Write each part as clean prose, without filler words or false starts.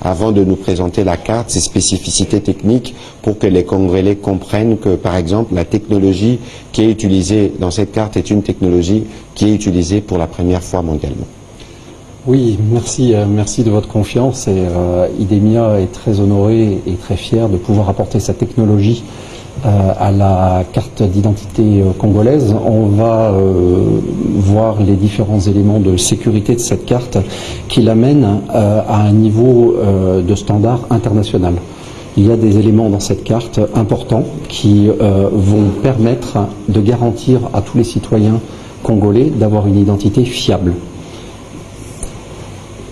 avant de nous présenter la carte, ses spécificités techniques, pour que les Congolais comprennent que, par exemple, la technologie qui est utilisée dans cette carte est une technologie qui est utilisée pour la première fois mondialement. Oui, merci de votre confiance, et IDEMIA est très honoré et très fier de pouvoir apporter sa technologie à la carte d'identité congolaise. On va voir les différents éléments de sécurité de cette carte qui l'amènent à un niveau de standard international. Il y a des éléments dans cette carte importants qui vont permettre de garantir à tous les citoyens congolais d'avoir une identité fiable.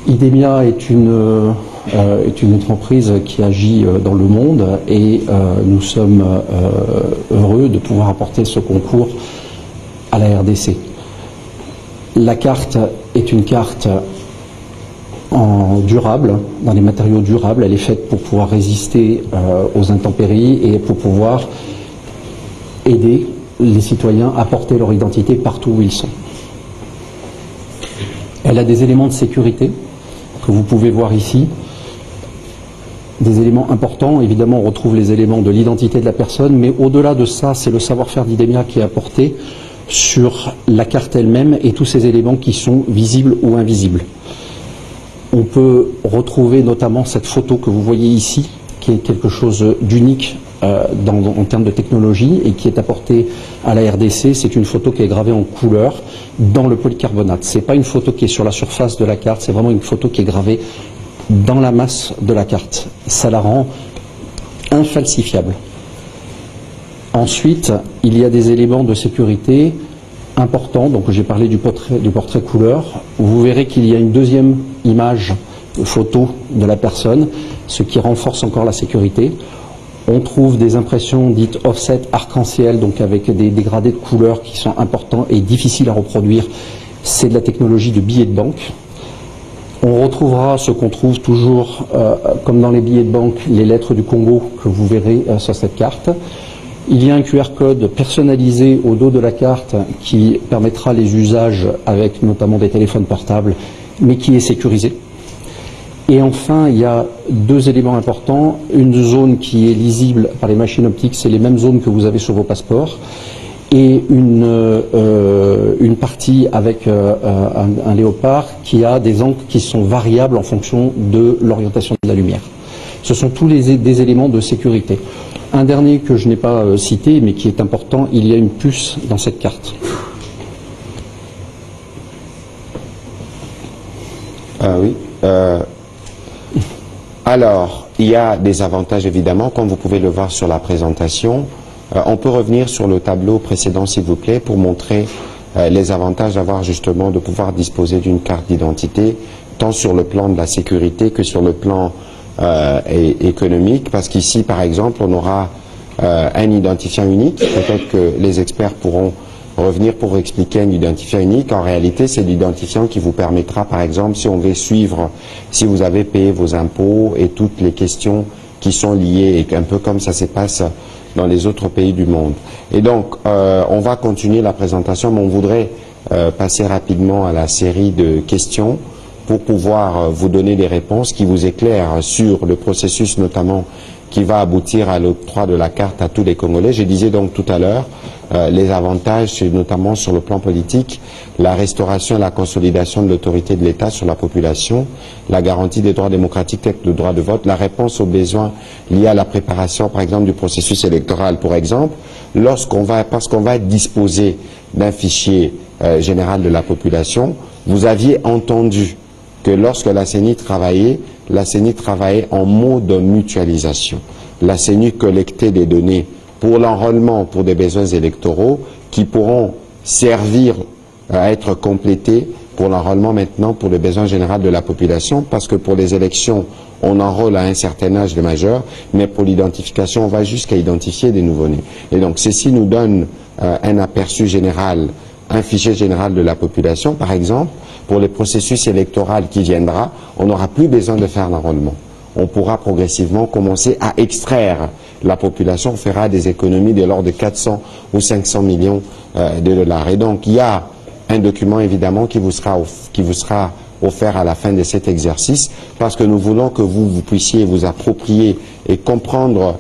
IDEMIA est une entreprise qui agit dans le monde, et nous sommes heureux de pouvoir apporter ce concours à la RDC. La carte est une carte en durable, dans les matériaux durables. Elle est faite pour pouvoir résister aux intempéries et pour pouvoir aider les citoyens à porter leur identité partout où ils sont. Elle a des éléments de sécurité que vous pouvez voir ici, des éléments importants. Évidemment, on retrouve les éléments de l'identité de la personne, mais au-delà de ça, c'est le savoir-faire d'IDEMIA qui est apporté sur la carte elle-même et tous ces éléments qui sont visibles ou invisibles. On peut retrouver notamment cette photo que vous voyez ici, qui est quelque chose d'unique en termes de technologie et qui est apportée à la RDC. C'est une photo qui est gravée en couleur dans le polycarbonate. Ce n'est pas une photo qui est sur la surface de la carte, c'est vraiment une photo qui est gravée dans la masse de la carte. Ça la rend infalsifiable. Ensuite, il y a des éléments de sécurité importants. Donc j'ai parlé du portrait couleur. Vous verrez qu'il y a une deuxième image photo de la personne, ce qui renforce encore la sécurité. On trouve des impressions dites offset arc-en-ciel, donc avec des dégradés de couleurs qui sont importants et difficiles à reproduire. C'est de la technologie de billets de banque. On retrouvera ce qu'on trouve toujours, comme dans les billets de banque, les lettres du Congo que vous verrez sur cette carte. Il y a un QR code personnalisé au dos de la carte qui permettra les usages avec notamment des téléphones portables, mais qui est sécurisé. Et enfin, il y a deux éléments importants. Une zone qui est lisible par les machines optiques, c'est les mêmes zones que vous avez sur vos passeports. Et une partie avec un léopard qui a des angles qui sont variables en fonction de l'orientation de la lumière. Ce sont tous des éléments de sécurité. Un dernier que je n'ai pas cité, mais qui est important, il y a une puce dans cette carte. Oui. Alors, il y a des avantages évidemment, comme vous pouvez le voir sur la présentation. On peut revenir sur le tableau précédent, s'il vous plaît, pour montrer les avantages d'avoir justement de pouvoir disposer d'une carte d'identité, tant sur le plan de la sécurité que sur le plan économique, parce qu'ici, par exemple, on aura un identifiant unique. Peut-être que les experts pourront revenir pour expliquer un identifiant unique. En réalité, c'est l'identifiant qui vous permettra, par exemple, si on veut suivre, si vous avez payé vos impôts et toutes les questions qui sont liées, et un peu comme ça se passe dans les autres pays du monde. Et donc, on va continuer la présentation, mais on voudrait passer rapidement à la série de questions pour pouvoir vous donner des réponses qui vous éclairent sur le processus notamment qui va aboutir à l'octroi de la carte à tous les Congolais. Je disais donc tout à l'heure, les avantages, notamment sur le plan politique, la restauration et la consolidation de l'autorité de l'État sur la population, la garantie des droits démocratiques tels que le droit de vote, la réponse aux besoins liés à la préparation, par exemple, du processus électoral, pour exemple, parce qu'on va disposer d'un fichier général de la population. Vous aviez entendu que lorsque la CENI travaillait en mode de mutualisation. La CENI collectait des données pour l'enrôlement, pour des besoins électoraux, qui pourront servir à être complétés pour l'enrôlement maintenant pour les besoins généraux de la population, parce que pour les élections, on enrôle à un certain âge de majeur, mais pour l'identification, on va jusqu'à identifier des nouveau-nés. Et donc, ceci nous donne un aperçu général, un fichier général de la population, par exemple. Pour les processus électoraux qui viendra, on n'aura plus besoin de faire l'enrôlement. On pourra progressivement commencer à extraire la population, on fera des économies de l'ordre de 400 ou 500 millions de dollars. Et donc, il y a un document, évidemment, qui vous sera offert à la fin de cet exercice, parce que nous voulons que vous puissiez vous approprier et comprendre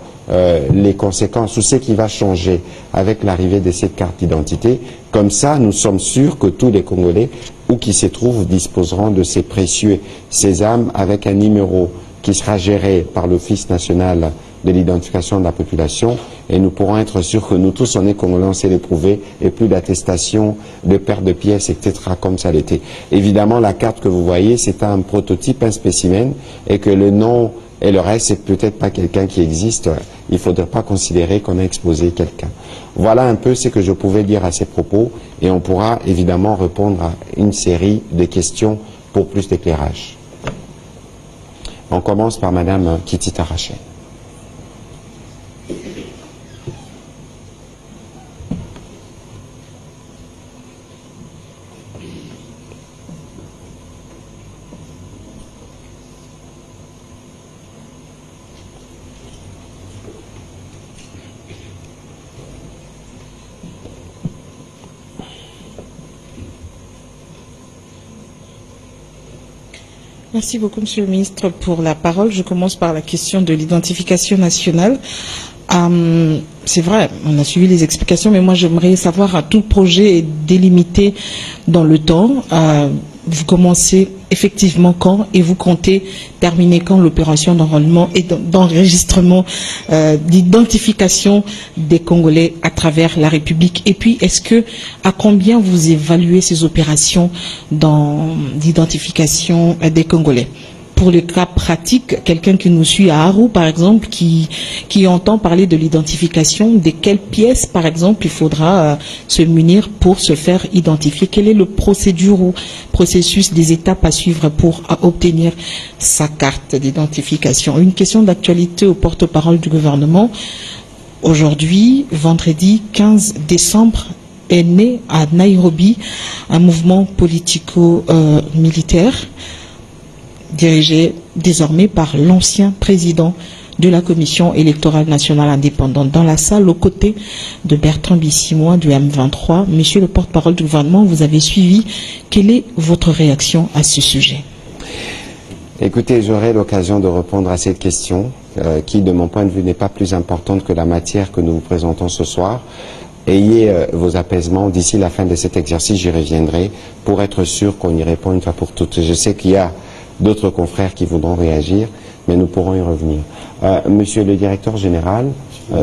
les conséquences ou ce qui va changer avec l'arrivée de cette carte d'identité. Comme ça, nous sommes sûrs que tous les Congolais, où qu'ils se trouvent, disposeront de ces précieux sésames avec un numéro qui sera géré par l'Office national de l'identification de la population, et nous pourrons être sûrs que nous tous, on est Congolais, on sait l'éprouver, et plus d'attestation, de perte de pièces, etc., comme ça l'était. Évidemment, la carte que vous voyez, c'est un prototype, un spécimen, et que le nom et le reste, c'est peut-être pas quelqu'un qui existe. Il ne faudrait pas considérer qu'on a exposé quelqu'un. Voilà un peu ce que je pouvais dire à ces propos, et on pourra évidemment répondre à une série de questions pour plus d'éclairage. On commence par Madame Kitita Rachel. Merci beaucoup, Monsieur le Ministre, pour la parole. Je commence par la question de l'identification nationale. C'est vrai, on a suivi les explications, mais moi j'aimerais savoir, tout projet est délimité dans le temps. Vous commencez effectivement quand et vous comptez terminer quand l'opération d'enrôlement et d'enregistrement, d'identification des Congolais à travers la République? Et puis, à combien vous évaluez ces opérations d'identification des Congolais? Pour le cas pratique, quelqu'un qui nous suit à Aru, par exemple, qui entend parler de l'identification, de quelles pièces, par exemple, il faudra se munir pour se faire identifier? Quelle est le processus des étapes à suivre pour obtenir sa carte d'identification? Une question d'actualité au porte-parole du gouvernement. Aujourd'hui, vendredi 15 décembre, est né à Nairobi un mouvement politico-militaire dirigé désormais par l'ancien président de la Commission électorale nationale indépendante, dans la salle aux côtés de Bertrand Bissimois du M23. Monsieur le porte-parole du gouvernement, vous avez suivi. Quelle est votre réaction à ce sujet? Écoutez, j'aurai l'occasion de répondre à cette question qui, de mon point de vue, n'est pas plus importante que la matière que nous vous présentons ce soir. Ayez vos apaisements. D'ici la fin de cet exercice, j'y reviendrai pour être sûr qu'on y répond une fois pour toutes. Je sais qu'il y a d'autres confrères qui voudront réagir, mais nous pourrons y revenir. Monsieur le directeur général,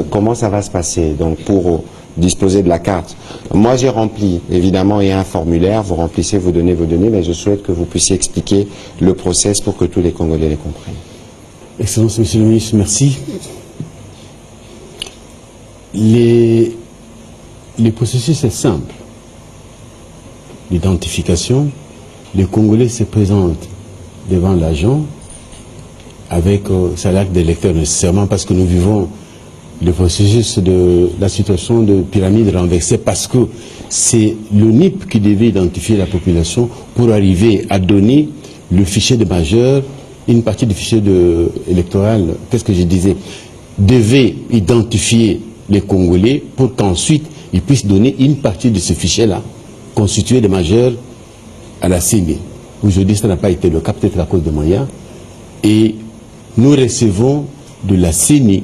comment ça va se passer donc pour disposer de la carte? Moi, j'ai rempli, évidemment, il y a un formulaire, vous remplissez, vous donnez vos données, mais je souhaite que vous puissiez expliquer le process pour que tous les Congolais les comprennent. Excellence, Monsieur le ministre, merci. Le processus est simple. L'identification, les Congolais se présentent devant l'agent avec sa carte d'électeur nécessairement, parce que nous vivons le processus de la situation de pyramide renversée, parce que c'est le NIP qui devait identifier la population pour arriver à donner le fichier de majeur, une partie du fichier électoral, qu'est-ce que je disais, devait identifier les Congolais pour qu'ensuite ils puissent donner une partie de ce fichier-là, constitué de majeurs à la CENI. Aujourd'hui, ça n'a pas été le cas, peut-être à cause de moyens. Et nous recevons de la CENI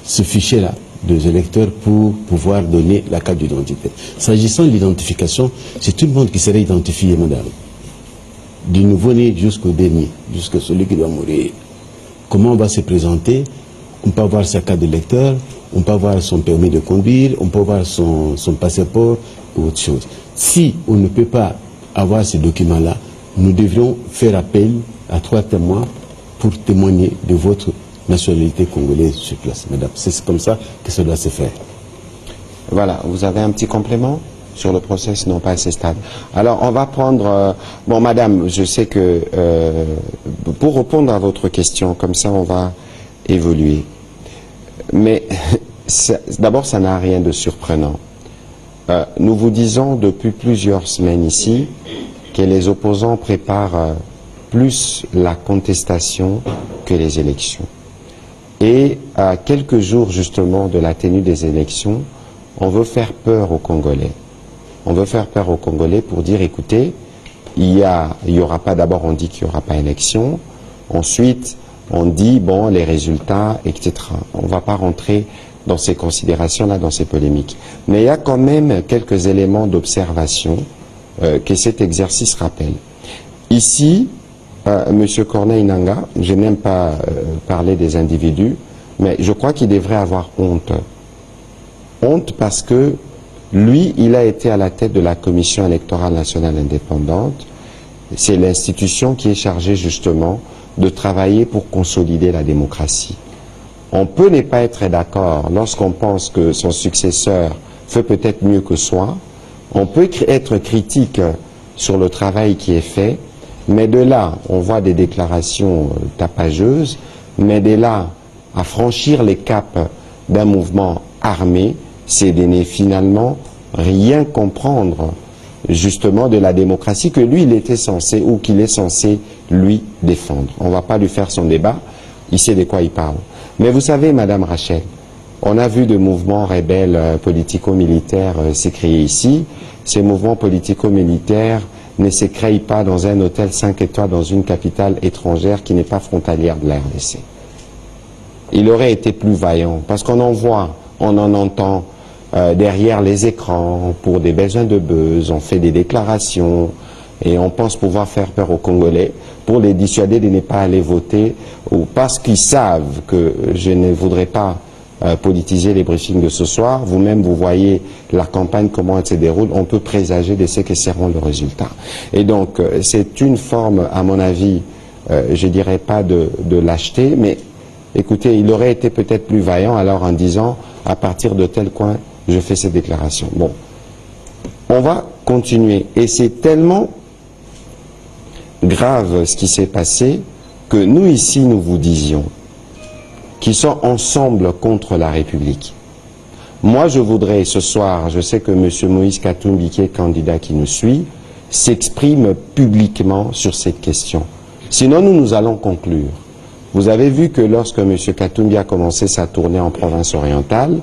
ce fichier-là des électeurs pour pouvoir donner la carte d'identité. S'agissant de l'identification, c'est tout le monde qui serait identifié, madame. Du nouveau-né jusqu'au dernier, jusqu'à celui qui doit mourir. Comment on va se présenter? On peut avoir sa carte d'électeur, on peut avoir son permis de conduire, on peut avoir son passeport ou autre chose. Si on ne peut pas avoir ces documents-là, nous devrions faire appel à 3 témoins pour témoigner de votre nationalité congolaise sur place, madame. C'est comme ça que ça doit se faire. Voilà, vous avez un petit complément sur le process? Non, pas à ce stade. Alors, on va prendre... bon, madame, je sais que... pour répondre à votre question, comme ça, on va évoluer. Mais d'abord, ça n'a rien de surprenant. Nous vous disons depuis plusieurs semaines ici que les opposants préparent plus la contestation que les élections. Et à quelques jours justement de la tenue des élections, on veut faire peur aux Congolais. On veut faire peur aux Congolais pour dire, écoutez, il y aura pas, d'abord on dit qu'il n'y aura pas élection, ensuite on dit, bon, les résultats, etc. On ne va pas rentrer dans ces considérations-là, dans ces polémiques. Mais il y a quand même quelques éléments d'observation que cet exercice rappelle. Ici, M. Corneille Nangaa, je n'aime pas parler des individus, mais je crois qu'il devrait avoir honte. Honte parce que lui, il a été à la tête de la Commission électorale nationale indépendante. C'est l'institution qui est chargée justement de travailler pour consolider la démocratie. On peut ne pas être d'accord lorsqu'on pense que son successeur fait peut-être mieux que soi. On peut être critique sur le travail qui est fait, mais de là, on voit des déclarations tapageuses, mais de là à franchir les caps d'un mouvement armé, c'est de ne finalement rien comprendre justement de la démocratie que lui, il était censé, ou qu'il est censé, lui, défendre. On ne va pas lui faire son débat, il sait de quoi il parle. Mais vous savez, Madame Rachel, on a vu de mouvements rebelles politico-militaires se créer ici. Ces mouvements politico-militaires ne se créent pas dans un hôtel 5 étoiles dans une capitale étrangère qui n'est pas frontalière de la RDC. Il aurait été plus vaillant, parce qu'on en voit, on en entend derrière les écrans pour des besoins de buzz, on fait des déclarations et on pense pouvoir faire peur aux Congolais pour les dissuader de ne pas aller voter, ou parce qu'ils savent que je ne voudrais pas politiser les briefings de ce soir. Vous-même, vous voyez la campagne, comment elle se déroule, on peut présager de ce que seront le résultat. Et donc, c'est une forme, à mon avis, je dirais pas de lâcheté, mais écoutez, il aurait été peut-être plus vaillant alors en disant, à partir de tel coin, je fais ces déclarations. Bon, on va continuer. Et c'est tellement grave ce qui s'est passé que nous ici, nous vous disions qu'ils sont ensemble contre la République. Moi, je voudrais ce soir, je sais que M. Moïse Katumbi, qui est candidat qui nous suit, s'exprime publiquement sur cette question. Sinon, nous allons conclure. Vous avez vu que lorsque M. Katumbi a commencé sa tournée en province orientale,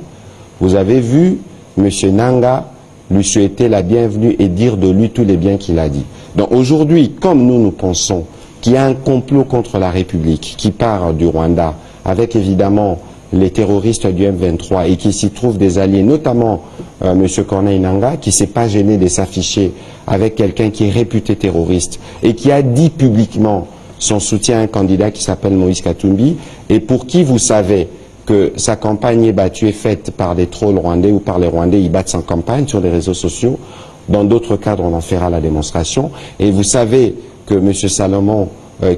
vous avez vu M. Nangaa lui souhaiter la bienvenue et dire de lui tous les biens qu'il a dit. Donc aujourd'hui, comme nous pensons qu'il y a un complot contre la République qui part du Rwanda, avec évidemment les terroristes du M23 et qui s'y trouvent des alliés, notamment M. Corneille Nangaa, qui ne s'est pas gêné de s'afficher avec quelqu'un qui est réputé terroriste et qui a dit publiquement son soutien à un candidat qui s'appelle Moïse Katumbi, et pour qui vous savez que sa campagne est battue et faite par des trolls rwandais ou par les Rwandais, ils battent sa campagne sur les réseaux sociaux. Dans d'autres cadres, on en fera la démonstration. Et vous savez que M. Salomon,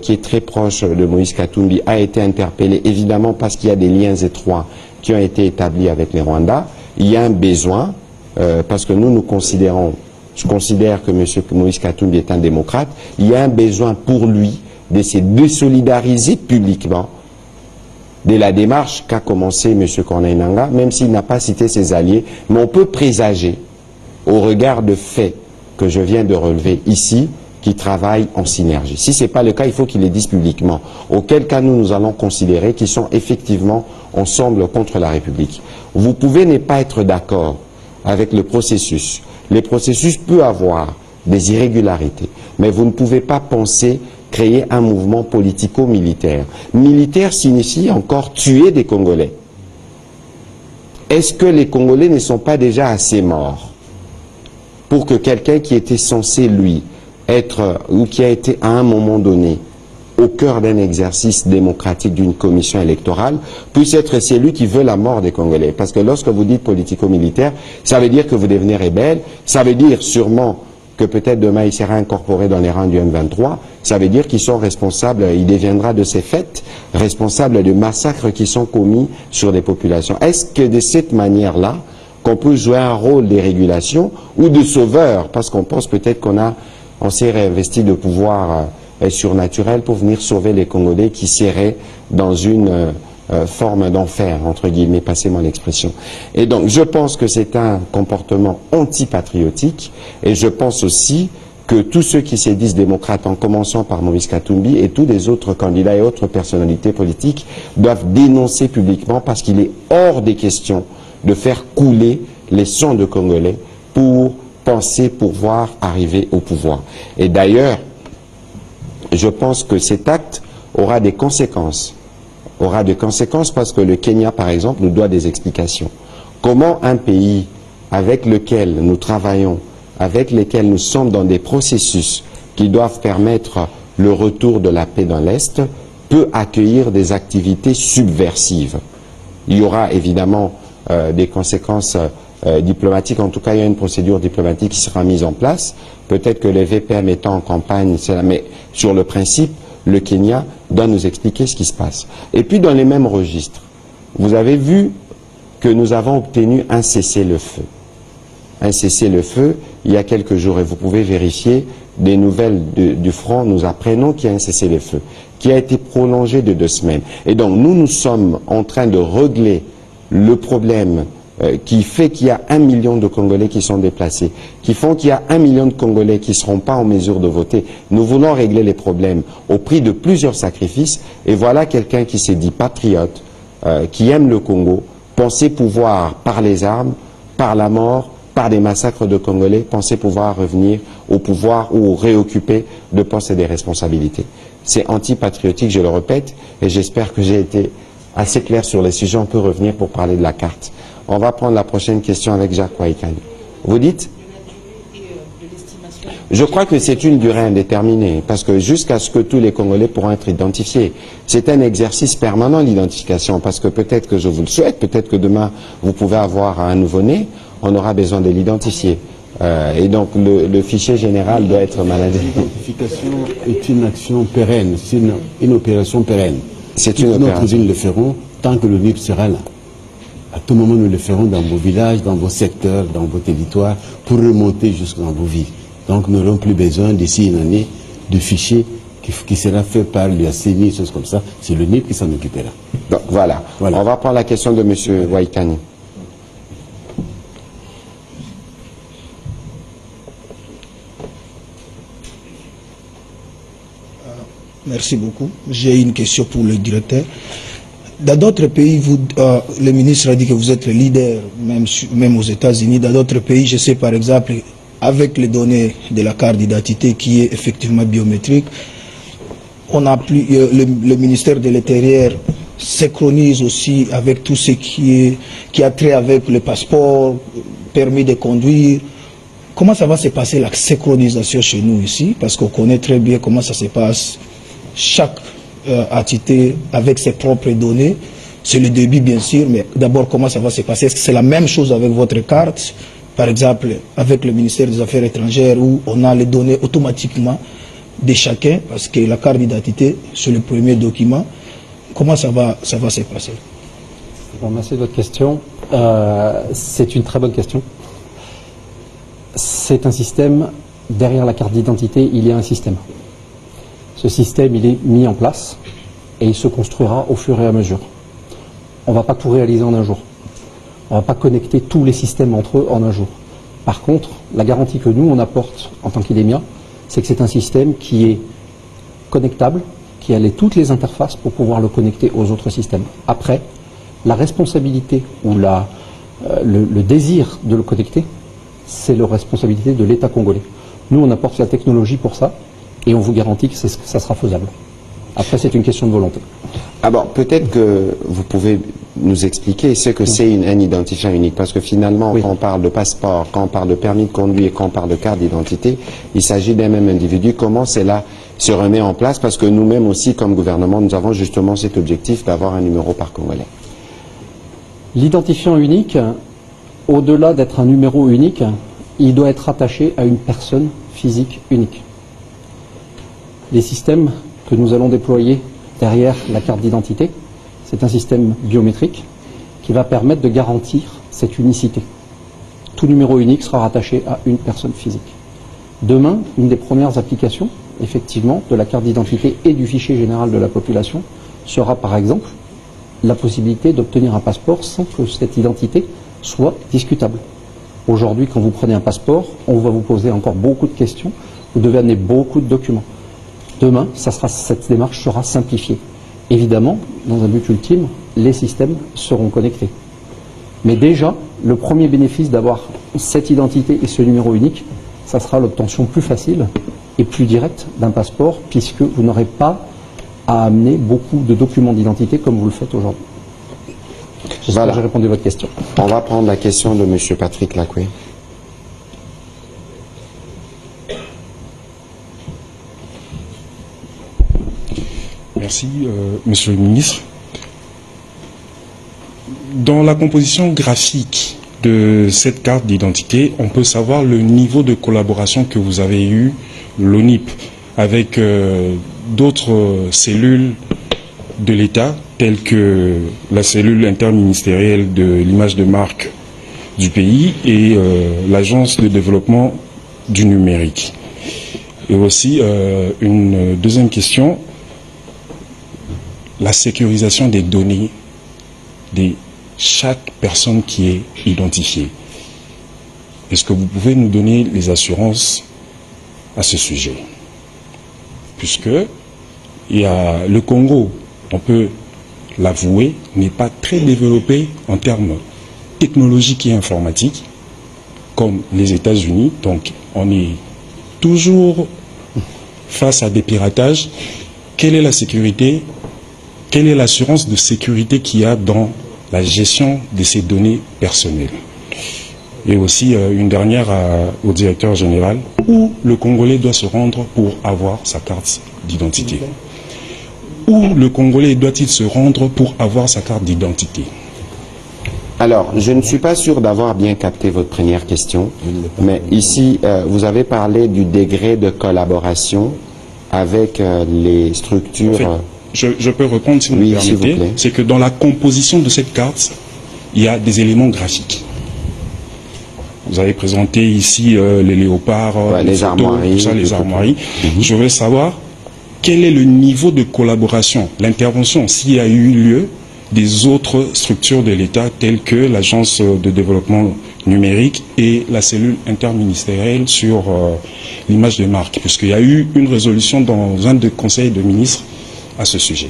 qui est très proche de Moïse Katumbi, a été interpellé, évidemment parce qu'il y a des liens étroits qui ont été établis avec les Rwandais. Il y a un besoin, parce que nous considérons, je considère que M. Moïse Katumbi est un démocrate, il y a un besoin pour lui de se désolidariser publiquement de la démarche qu'a commencé M. Corneille Nangaa, même s'il n'a pas cité ses alliés, mais on peut présager, au regard de faits que je viens de relever ici, qui travaillent en synergie. Si ce n'est pas le cas, il faut qu'ils les disent publiquement. Auquel cas, nous allons considérer qu'ils sont effectivement ensemble contre la République. Vous pouvez ne pas être d'accord avec le processus. Le processus peut avoir des irrégularités, mais vous ne pouvez pas penser créer un mouvement politico-militaire. Militaire signifie encore tuer des Congolais. Est-ce que les Congolais ne sont pas déjà assez morts pour que quelqu'un qui était censé, lui, être, ou qui a été à un moment donné au cœur d'un exercice démocratique d'une commission électorale, puisse être celui qui veut la mort des Congolais? Parce que lorsque vous dites politico-militaire, ça veut dire que vous devenez rebelle, ça veut dire sûrement que peut-être demain il sera incorporé dans les rangs du M23, ça veut dire qu'ils sont responsables, il deviendra de ces faits responsable de massacres qui sont commis sur des populations. Est-ce que de cette manière-là, qu'on peut jouer un rôle de régulation ou de sauveur, parce qu'on pense peut-être on s'est réinvesti de pouvoir surnaturel pour venir sauver les Congolais qui seraient dans une forme d'enfer, entre guillemets, passez-moi l'expression. Et donc, je pense que c'est un comportement antipatriotique, et je pense aussi que tous ceux qui se disent démocrates, en commençant par Moïse Katumbi et tous les autres candidats et autres personnalités politiques, doivent dénoncer publiquement, parce qu'il est hors des questions de faire couler les sangs de Congolais pour penser pouvoir arriver au pouvoir. Et d'ailleurs, je pense que cet acte aura des conséquences. Aura des conséquences parce que le Kenya, par exemple, nous doit des explications. Comment un pays avec lequel nous travaillons, avec lesquels nous sommes dans des processus qui doivent permettre le retour de la paix dans l'Est, peut accueillir des activités subversives. Il y aura évidemment des conséquences diplomatiques. En tout cas, il y a une procédure diplomatique qui sera mise en place. Peut-être que les VPM étant en campagne, mais sur le principe, le Kenya doit nous expliquer ce qui se passe. Et puis, dans les mêmes registres, vous avez vu que nous avons obtenu un cessez-le-feu. Un cessez-le-feu il y a quelques jours, et vous pouvez vérifier des nouvelles du front, nous apprenons qu'il y a un cessez-le-feu qui a été prolongé de 2 semaines. Et donc nous sommes en train de régler le problème qui fait qu'il y a 1 million de Congolais qui sont déplacés, qui font qu'il y a 1 million de Congolais qui ne seront pas en mesure de voter. Nous voulons régler les problèmes au prix de plusieurs sacrifices, et voilà quelqu'un qui s'est dit patriote, qui aime le Congo, penser pouvoir par les armes, par la mort, par des massacres de Congolais, penser pouvoir revenir au pouvoir ou réoccuper de postes et des responsabilités. C'est antipatriotique, je le répète, et j'espère que j'ai été assez clair sur les sujets. On peut revenir pour parler de la carte. On va prendre la prochaine question avec Jacques Waikani. Vous dites? Je crois que c'est une durée indéterminée, parce que jusqu'à ce que tous les Congolais pourront être identifiés. C'est un exercice permanent, l'identification, parce que peut-être que je vous le souhaite, peut-être que demain vous pouvez avoir un nouveau-né, on aura besoin de l'identifier. Et donc le fichier général doit être maladie. L'identification est une action pérenne, c'est une opération pérenne. C'est une opération. Notre ville le feront tant que le NIP sera là. À tout moment, nous le ferons dans vos villages, dans vos secteurs, dans vos territoires, pour remonter jusque dans vos villes. Donc nous n'aurons plus besoin d'ici une année de fichiers qui sera fait par l'UACNI, choses comme ça. C'est le NIP qui s'en occupera. Donc voilà. On va prendre la question de M. Waikani. Merci beaucoup. J'ai une question pour le directeur. Dans d'autres pays, le ministre a dit que vous êtes le leader, même aux États-Unis. Dans d'autres pays, je sais par exemple, avec les données de la carte d'identité qui est effectivement biométrique, on a plus, le ministère de l'Intérieur synchronise aussi avec tout ce qui a trait avec le passeport, permis de conduire. Comment ça va se passer la synchronisation chez nous ici? Parce qu'on connaît très bien comment ça se passe. Chaque entité avec ses propres données, c'est le début bien sûr, mais d'abord comment ça va se passer? Est-ce que c'est la même chose avec votre carte? Par exemple, avec le ministère des Affaires étrangères où on a les données automatiquement de chacun, parce que la carte d'identité, c'est le premier document. Comment ça va se passer? Bon, merci de votre question. C'est une très bonne question. C'est un système, derrière la carte d'identité, il y a un système. Ce système, il est mis en place et il se construira au fur et à mesure. On ne va pas tout réaliser en un jour. On ne va pas connecter tous les systèmes entre eux en un jour. Par contre, la garantie que nous, on apporte en tant qu'IDEMIA, c'est que c'est un système qui est connectable, qui a toutes les interfaces pour pouvoir le connecter aux autres systèmes. Après, la responsabilité ou le désir de le connecter, c'est la responsabilité de l'État congolais. Nous, on apporte la technologie pour ça et on vous garantit que ça sera faisable. Après, c'est une question de volonté. Alors, peut-être que vous pouvez nous expliquer ce que c'est un identifiant unique, parce que finalement, quand on parle de passeport, quand on parle de permis de conduire, quand on parle de carte d'identité, il s'agit d'un même individu. Comment cela se remet en place? Parce que nous-mêmes aussi, comme gouvernement, nous avons justement cet objectif d'avoir un numéro par Congolais. L'identifiant unique, au-delà d'être un numéro unique, il doit être attaché à une personne physique unique. Les systèmes que nous allons déployer derrière la carte d'identité, c'est un système biométrique qui va permettre de garantir cette unicité. Tout numéro unique sera rattaché à une personne physique. Demain, une des premières applications, effectivement, de la carte d'identité et du fichier général de la population sera par exemple la possibilité d'obtenir un passeport sans que cette identité soit discutable. Aujourd'hui, quand vous prenez un passeport, on va vous poser encore beaucoup de questions, vous devez amener beaucoup de documents. Demain, cette démarche sera simplifiée. Évidemment, dans un but ultime, les systèmes seront connectés. Mais déjà, le premier bénéfice d'avoir cette identité et ce numéro unique, ça sera l'obtention plus facile et plus directe d'un passeport, puisque vous n'aurez pas à amener beaucoup de documents d'identité comme vous le faites aujourd'hui. J'espère Voilà. que j'ai répondu à votre question. On va prendre la question de M. Patrick Lacoué. Merci, Monsieur le ministre. Dans la composition graphique de cette carte d'identité, on peut savoir le niveau de collaboration que vous avez eu, l'ONIP, avec d'autres cellules de l'État, telles que la cellule interministérielle de l'image de marque du pays et l'Agence de développement du numérique. Et aussi, une deuxième question, la sécurisation des données de chaque personne qui est identifiée. Est-ce que vous pouvez nous donner les assurances à ce sujet? Puisque il y a le Congo, on peut l'avouer, n'est pas très développé en termes technologiques et informatiques, comme les États-Unis. Donc, on est toujours face à des piratages. Quelle est la sécurité? Quelle est l'assurance de sécurité qu'il y a dans la gestion de ces données personnelles? Et aussi, une dernière au directeur général, où le Congolais doit se rendre pour avoir sa carte d'identité? Où le Congolais doit-il se rendre pour avoir sa carte d'identité? Alors, je ne suis pas sûr d'avoir bien capté votre première question, mais ici, vous avez parlé du degré de collaboration avec les structures... En fait, je peux répondre si vous me permettez. C'est que dans la composition de cette carte, il y a des éléments graphiques. Vous avez présenté ici les léopards, les photos, armoiries. Tout ça, les armoiries. Je voulais savoir quel est le niveau de collaboration, l'intervention, s'il y a eu lieu des autres structures de l'État telles que l'Agence de développement numérique et la cellule interministérielle sur l'image de marque, puisqu'il y a eu une résolution dans un des conseils de ministres à ce sujet.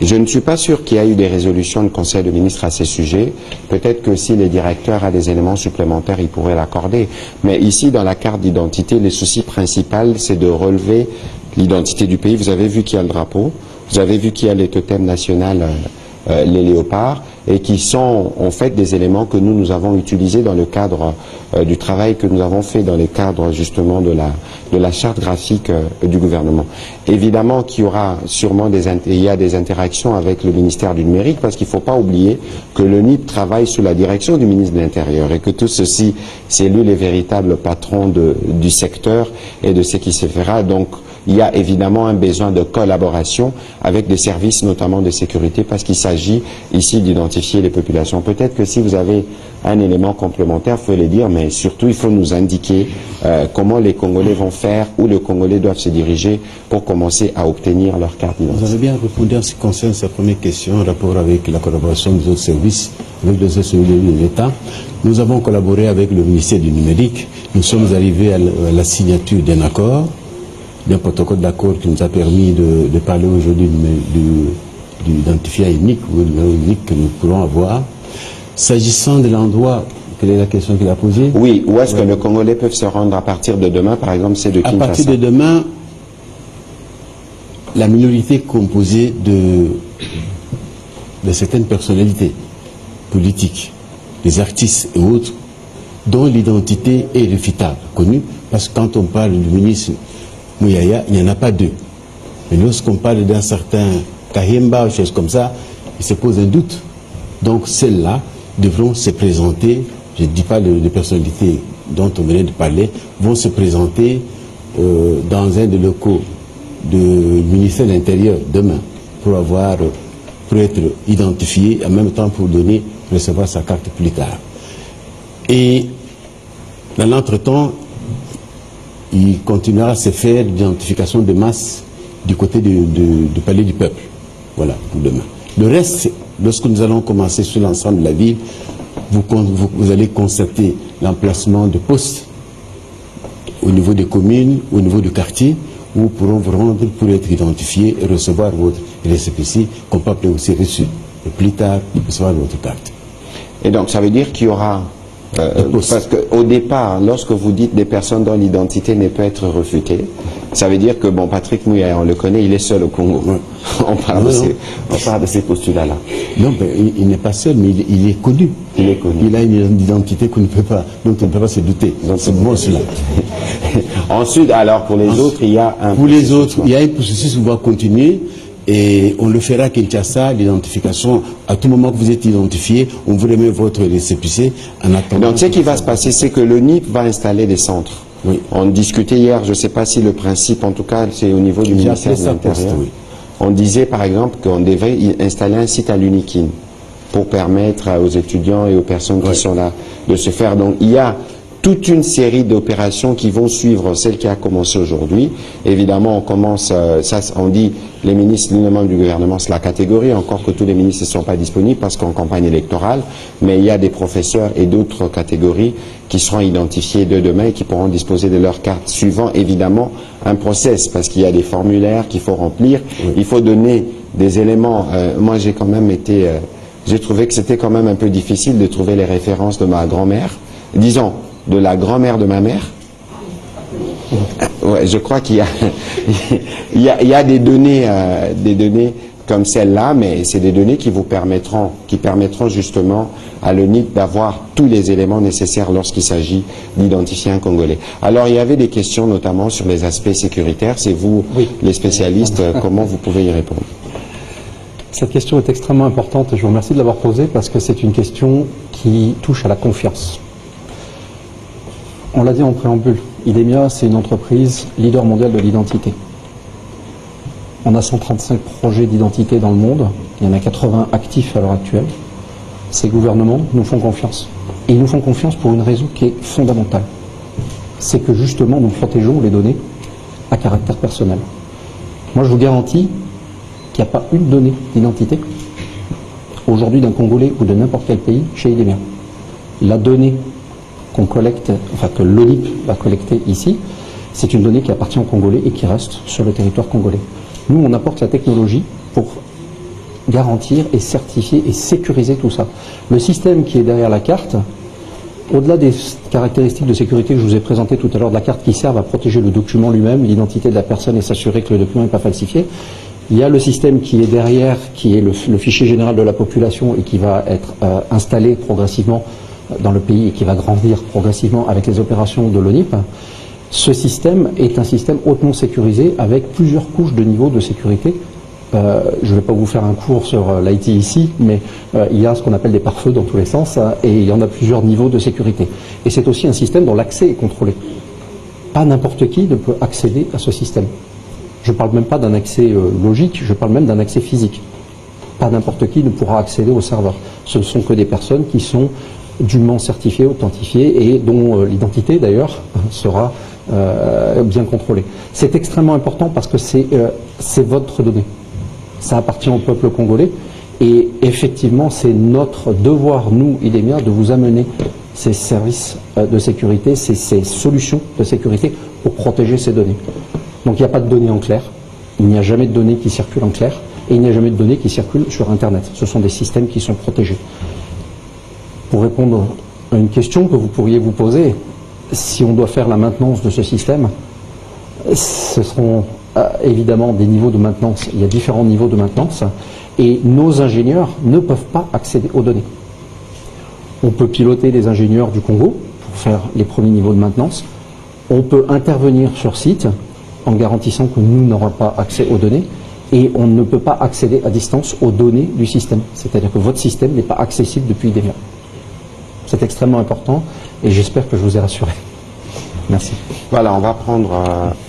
Je ne suis pas sûr qu'il y a eu des résolutions de conseil de ministres à ces sujets. Peut-être que si les directeurs a des éléments supplémentaires, ils pourraient l'accorder. Mais ici, dans la carte d'identité, le souci principal, c'est de relever l'identité du pays. Vous avez vu qu'il y a le drapeau, vous avez vu qu'il y a les totems nationaux, les léopards, et qui sont en fait des éléments que nous avons utilisés dans le cadre du travail que nous avons fait dans le cadre justement de la charte graphique du gouvernement. Évidemment qu'il y aura sûrement il y a des interactions avec le ministère du numérique, parce qu'il ne faut pas oublier que le NIP travaille sous la direction du ministre de l'Intérieur et que tout ceci, c'est lui le véritable patron du secteur et de ce qui se fera. Donc il y a évidemment un besoin de collaboration avec des services notamment de sécurité, parce qu'il s'agit ici d'identifier les populations. Peut-être que si vous avez un élément complémentaire, il faut le dire, mais surtout il faut nous indiquer comment les Congolais vont faire, où les Congolais doivent se diriger pour commencer à obtenir leur carte d'identité. Vous avez bien répondu en ce qui concerne sa première question en rapport avec la collaboration des autres services, avec les autres services de l'État. Nous avons collaboré avec le ministère du numérique. Nous sommes arrivés à la signature d'un accord, d'un protocole d'accord qui nous a permis de parler aujourd'hui du identifiant unique ou du numéro unique que nous pourrons avoir. S'agissant de l'endroit, quelle est la question qu'il a posée? Oui, où est-ce que les Congolais peuvent se rendre à partir de demain, par exemple, c'est de Kinshasa? À partir de demain, la minorité composée de certaines personnalités politiques, des artistes et autres, dont l'identité est réfutable, connue, parce que quand on parle du ministre Mouyaya, il n'y en a pas deux. Mais lorsqu'on parle d'un certain Kahemba ou choses comme ça, il se pose un doute. Donc celles-là devront se présenter, je ne dis pas les personnalités dont on venait de parler, vont se présenter dans un des locaux du ministère de l'Intérieur demain pour être identifié, en même temps pour recevoir sa carte plus tard. Et dans l'entretemps, il continuera à se faire l'identification de masse du côté du palais du peuple. Voilà, pour demain. Le reste, lorsque nous allons commencer sur l'ensemble de la ville, vous allez constater l'emplacement de postes au niveau des communes, au niveau du quartier, où vous pourrez vous rendre pour être identifié et recevoir votre récépissé, qu'on peut aussi reçu. Et plus tard, recevoir votre carte. Et donc, ça veut dire qu'il y aura Parce qu'au départ, lorsque vous dites des personnes dont l'identité ne peut être refutée, ça veut dire que, bon, Patrick Muyaya, on le connaît, il est seul au Congo. Ouais. On parle de ces postulats-là. Non, mais il n'est pas seul, mais il est connu. Il est connu. Il a une identité qu'on ne peut pas, dont on ne peut pas se douter. C'est bon, cela. Ensuite, alors, pour les autres, il y a un... Pour les autres, il y a un processus qui va continuer. Et on le fera à Kinshasa, l'identification. À tout moment que vous êtes identifié, on vous remet votre récépissé en attendant. Donc, ce qui va se passer, c'est que le NIP va installer des centres. Oui. On discutait hier, je ne sais pas si le principe, en tout cas, c'est au niveau du ministère de l'Intérieur. Oui. On disait, par exemple, qu'on devait installer un site à l'Unikin pour permettre aux étudiants et aux personnes qui sont là de se faire. Donc, il y a toute une série d'opérations qui vont suivre celle qui a commencé aujourd'hui. Évidemment, on commence, on dit les ministres, les membres du gouvernement, c'est la catégorie, encore que tous les ministres ne sont pas disponibles parce qu'en campagne électorale, mais il y a des professeurs et d'autres catégories qui seront identifiées de demain et qui pourront disposer de leur carte, suivant évidemment un process, parce qu'il y a des formulaires qu'il faut remplir, il faut donner des éléments. Moi, j'ai quand même été, j'ai trouvé que c'était quand même un peu difficile de trouver les références de ma grand-mère, disons, de la grand-mère de ma mère. Ouais, je crois qu'il y a, il y a des données comme celle-là, mais c'est des données qui permettront justement à l'ONIP d'avoir tous les éléments nécessaires lorsqu'il s'agit d'identifier un Congolais. Alors, il y avait des questions notamment sur les aspects sécuritaires. C'est vous, les spécialistes, comment vous pouvez y répondre? Cette question est extrêmement importante et je vous remercie de l'avoir posée parce que c'est une question qui touche à la confiance. On l'a dit en préambule, IDEMIA, c'est une entreprise leader mondial de l'identité. On a 135 projets d'identité dans le monde, il y en a 80 actifs à l'heure actuelle. Ces gouvernements nous font confiance. Et ils nous font confiance pour une raison qui est fondamentale. C'est que justement, nous protégeons les données à caractère personnel. Moi, je vous garantis qu'il n'y a pas une donnée d'identité aujourd'hui d'un Congolais ou de n'importe quel pays chez IDEMIA. La donnée qu'on collecte, enfin que l'ONIP va collecter ici, c'est une donnée qui appartient aux Congolais et qui reste sur le territoire congolais. Nous, on apporte la technologie pour garantir et certifier et sécuriser tout ça. Le système qui est derrière la carte, au-delà des caractéristiques de sécurité que je vous ai présentées tout à l'heure de la carte qui servent à protéger le document lui-même, l'identité de la personne et s'assurer que le document n'est pas falsifié, il y a le système qui est derrière, qui est le fichier général de la population et qui va être installé progressivement dans le pays et qui va grandir progressivement avec les opérations de l'ONIP. Ce système est un système hautement sécurisé avec plusieurs couches de niveau de sécurité. Je ne vais pas vous faire un cours sur l'IT ici, mais il y a ce qu'on appelle des pare-feux dans tous les sens et il y en a plusieurs niveaux de sécurité. Et c'est aussi un système dont l'accès est contrôlé. Pas n'importe qui ne peut accéder à ce système. Je ne parle même pas d'un accès logique, je parle même d'un accès physique. Pas n'importe qui ne pourra accéder au serveur. Ce ne sont que des personnes qui sont dûment certifiées, authentifiées et dont l'identité d'ailleurs sera bien contrôlée. C'est extrêmement important parce que c'est votre donnée. Ça appartient au peuple congolais et effectivement c'est notre devoir, nous, IDEMIA, de vous amener ces services de sécurité, ces solutions de sécurité pour protéger ces données. Donc il n'y a pas de données en clair, il n'y a jamais de données qui circulent en clair et il n'y a jamais de données qui circulent sur Internet. Ce sont des systèmes qui sont protégés. Pour répondre à une question que vous pourriez vous poser, si on doit faire la maintenance de ce système, ce seront évidemment des niveaux de maintenance. Il y a différents niveaux de maintenance et nos ingénieurs ne peuvent pas accéder aux données. On peut piloter des ingénieurs du Congo pour faire les premiers niveaux de maintenance. On peut intervenir sur site en garantissant que nous n'aurons pas accès aux données et on ne peut pas accéder à distance aux données du système. C'est-à-dire que votre système n'est pas accessible depuis IDEMIA. C'est extrêmement important et j'espère que je vous ai rassuré. Merci. Voilà, on va prendre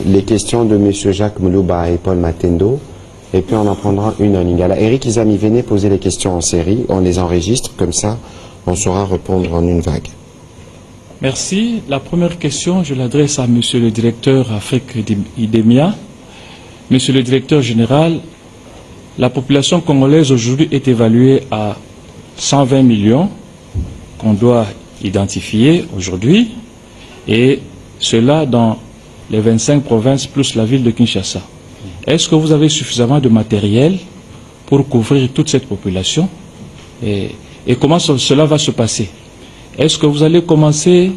les questions de M. Jacques Moulouba et Paul Matendo et puis on en prendra une en lingala. Eric Izami, venez poser les questions en série, on les enregistre, comme ça on saura répondre en une vague. Merci. La première question, je l'adresse à Monsieur le directeur Afrique IDEMIA. Monsieur le directeur général, la population congolaise aujourd'hui est évaluée à 120 millions qu'on doit identifier aujourd'hui, et cela dans les 25 provinces plus la ville de Kinshasa. Est-ce que vous avez suffisamment de matériel pour couvrir toute cette population et comment cela va se passer? Est-ce que vous allez commencer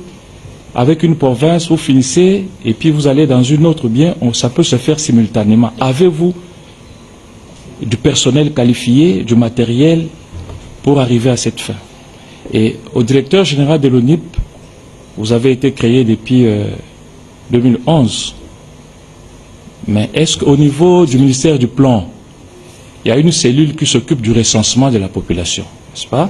avec une province, vous finissez, et puis vous allez dans une autre bien, ça peut se faire simultanément. Avez-vous du personnel qualifié, du matériel pour arriver à cette fin? Et au directeur général de l'ONIP, vous avez été créé depuis 2011. Mais est-ce qu'au niveau du ministère du Plan, il y a une cellule qui s'occupe du recensement de la population, n'est-ce pas?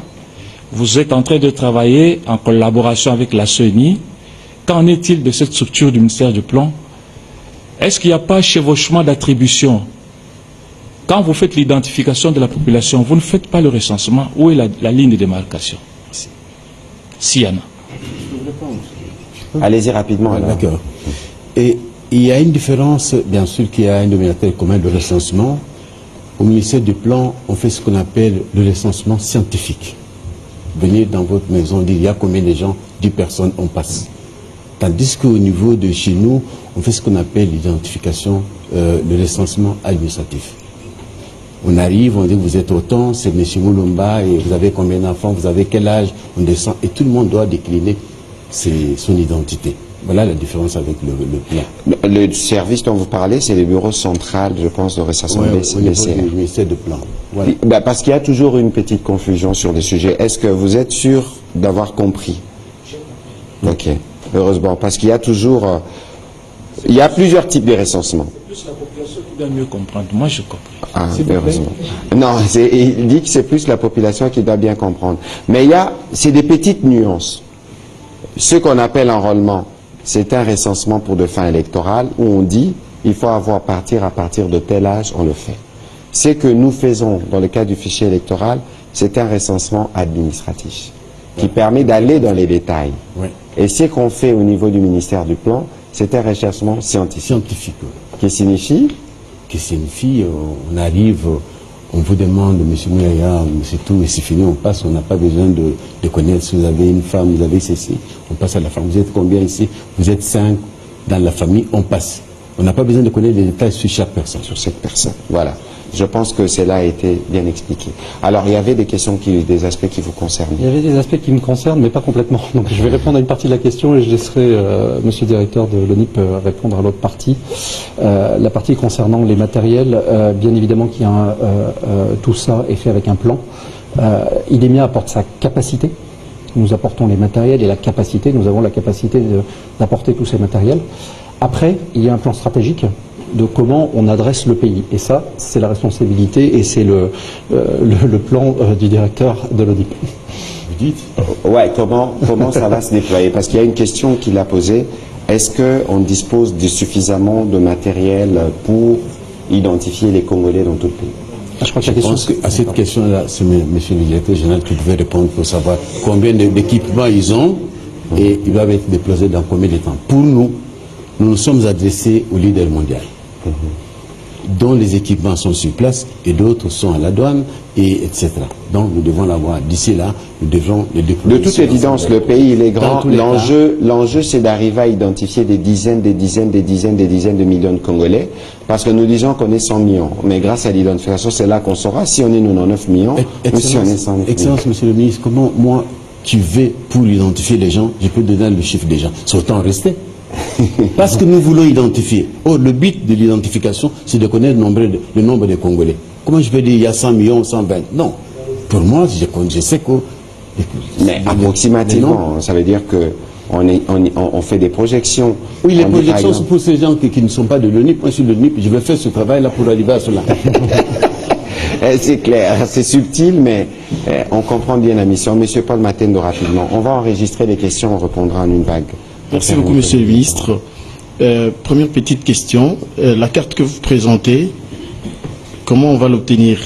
Vous êtes en train de travailler en collaboration avec la CENI. Qu'en est-il de cette structure du ministère du Plan? Est-ce qu'il n'y a pas chevauchement d'attribution? Quand vous faites l'identification de la population, vous ne faites pas le recensement. Où est la ligne de démarcation? S'il y en a. Allez-y rapidement. D'accord. Et il y a une différence, bien sûr qu'il y a un dénominateur commun de recensement. Au ministère du Plan, on fait ce qu'on appelle le recensement scientifique. Venez dans votre maison, dire il y a combien de gens, 10 personnes, on passe. Tandis qu'au niveau de chez nous, on fait ce qu'on appelle l'identification, le recensement administratif. On arrive, on dit vous êtes autant, c'est M. Moulumba, et vous avez combien d'enfants, vous avez quel âge, on descend, et tout le monde doit décliner son identité. Voilà la différence avec le plan. Le service dont vous parlez, c'est le bureau central, je pense, de recensement au niveau du ministère du Plan. Voilà. Ben, parce qu'il y a toujours une petite confusion sur des sujets. Est-ce que vous êtes sûr d'avoir compris? Ok, heureusement, parce qu'il y a toujours... il y a plusieurs types de recensement. C'est plus la population qui doit mieux comprendre. Moi, je comprends. Ah, heureusement. Non, il dit que c'est plus la population qui doit bien comprendre. Mais c'est des petites nuances. Ce qu'on appelle enrôlement, c'est un recensement pour de fins électorales où on dit il faut partir à partir de tel âge, on le fait. Ce que nous faisons dans le cadre du fichier électoral, c'est un recensement administratif qui permet d'aller dans les détails. Oui. Et ce qu'on fait au niveau du ministère du Plan, c'est un recensement scientifique. Qui signifie? Qui signifie, on arrive, on vous demande, M. Mouyaya, c'est tout, et c'est fini, on passe, on n'a pas besoin de connaître si vous avez une femme, vous avez ceci, on passe à la femme. Vous êtes combien ici? Vous êtes 5 dans la famille, on passe. On n'a pas besoin de connaître les détails sur chaque personne. Sur cette personne, voilà. Je pense que cela a été bien expliqué. Alors, il y avait des questions, des aspects qui vous concernent. Il y avait des aspects qui me concernent, mais pas complètement. Donc, je vais répondre à une partie de la question et je laisserai Monsieur le directeur de l'ONIP répondre à l'autre partie. La partie concernant les matériels, bien évidemment qu'il y a tout ça est fait avec un plan. IDEMIA apporte sa capacité. Nous apportons les matériels et la capacité. Nous avons la capacité d'apporter tous ces matériels. Après, il y a un plan stratégique de comment on adresse le pays. Et ça, c'est la responsabilité et c'est le plan du directeur de l'ONIP. Vous dites? Ouais, comment ça va se déployer? Parce qu'il y a une question qu'il a posée. Est-ce qu'on dispose de suffisamment de matériel pour identifier les Congolais dans tout le pays? Je crois que Je pense qu'à cette question-là, c'est M. le directeur général qui devait répondre pour savoir combien d'équipements ils ont et ils doivent être déployés dans combien de temps. Pour nous, nous nous sommes adressés au leader mondial, dont les équipements sont sur place et d'autres sont à la douane, etc. Donc nous devons l'avoir. D'ici là, nous devons le déployer. De toute évidence, le pays il est grand. L'enjeu, c'est d'arriver à identifier des dizaines de millions de Congolais, parce que nous disons qu'on est 100 millions. Mais grâce à l'identification, c'est là qu'on saura si on est 99 millions ou si on est 100 millions. Excellence, Monsieur le ministre, comment moi, qui vais pour identifier les gens, je peux donner le chiffre des gens? C'est autant rester. Parce que nous voulons identifier. Or, le but de l'identification, c'est de connaître le nombre de Congolais. Comment je peux dire il y a 100 millions, 120? Non. Pour moi, je sais que... Mais approximativement, ça veut dire que on fait des projections. Oui, les projections, c'est pour ces gens qui ne sont pas de l'ONIP. Moi, je suis de l'ONIP, je vais faire ce travail-là pour arriver à cela. C'est clair, c'est subtil, mais on comprend bien la mission. Monsieur Paul Matendo, rapidement. On va enregistrer les questions, on répondra en une vague. Merci beaucoup, Monsieur le ministre. Première petite question. La carte que vous présentez, comment on va l'obtenir?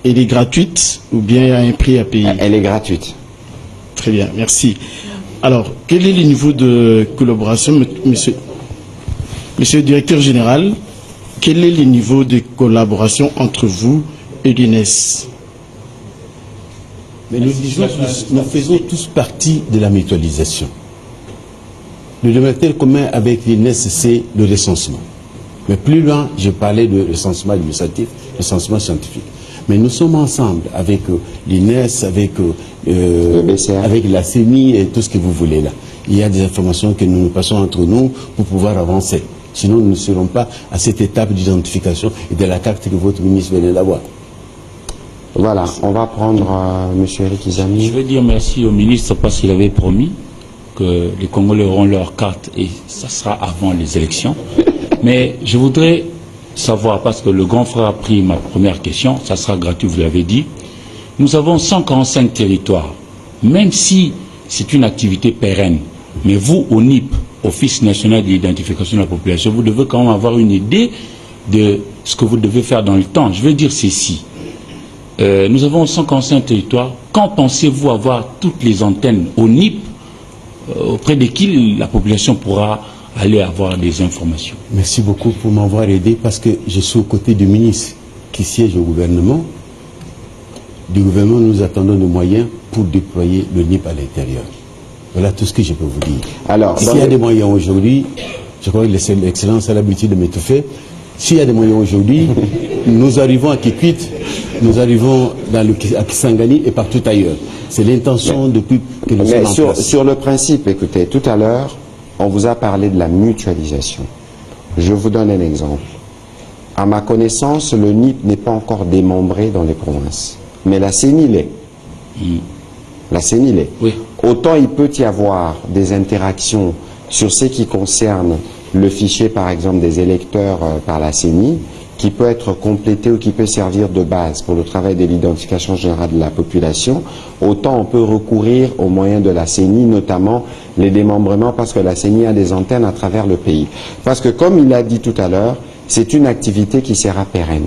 Elle est gratuite ou bien il y a un prix à payer? Elle est gratuite. Très bien, merci. Alors, quel est le niveau de collaboration, monsieur le directeur général, quel est le niveau de collaboration entre vous et l'INES? Mais nous faisons tous partie de la mutualisation. Le dénominateur commun avec l'INES, c'est le recensement. Mais plus loin, je parlais de recensement administratif, recensement scientifique. Mais nous sommes ensemble avec l'INES, avec la CENI et tout ce que vous voulez là. Il y a des informations que nous passons entre nous pour pouvoir avancer. Sinon, nous ne serons pas à cette étape d'identification et de la carte que votre ministre venait d'avoir. Voilà, on va prendre M. Eric Izami. Je veux dire merci au ministre parce qu'il avait promis que les Congolais auront leur carte et ça sera avant les élections. Mais je voudrais savoir, parce que le grand frère a pris ma première question, ça sera gratuit, vous l'avez dit. Nous avons 145 territoires, même si c'est une activité pérenne. Mais vous, au NIP, Office national de l'identification de la population, vous devez quand même avoir une idée de ce que vous devez faire dans le temps. Je veux dire ceci. Nous avons 145 territoires. Quand pensez-vous avoir toutes les antennes au NIP auprès de qui la population pourra aller avoir des informations? Merci beaucoup pour m'avoir aidé parce que je suis aux côtés du ministre qui siège au gouvernement. Du gouvernement, nous attendons des moyens pour déployer le NIP à l'intérieur. Voilà tout ce que je peux vous dire. Alors, s'il y a des moyens aujourd'hui, je crois que l'Excellence a l'habitude de m'étouffer. S'il y a des moyens aujourd'hui, nous arrivons à Kikwit, nous arrivons à Kisangani et partout ailleurs. C'est l'intention depuis que nous sommes en place. Sur le principe, écoutez, tout à l'heure, on vous a parlé de la mutualisation. Je vous donne un exemple. À ma connaissance, le NIP n'est pas encore démembré dans les provinces. Mais la CENI l'est. La CENI l'est. Oui. Autant il peut y avoir des interactions sur ce qui concerne le fichier, par exemple, des électeurs par la CENI, qui peut être complété ou qui peut servir de base pour le travail de l'identification générale de la population, autant on peut recourir aux moyens de la CENI, notamment les démembrements, parce que la CENI a des antennes à travers le pays. Parce que, comme il a dit tout à l'heure, c'est une activité qui sera pérenne.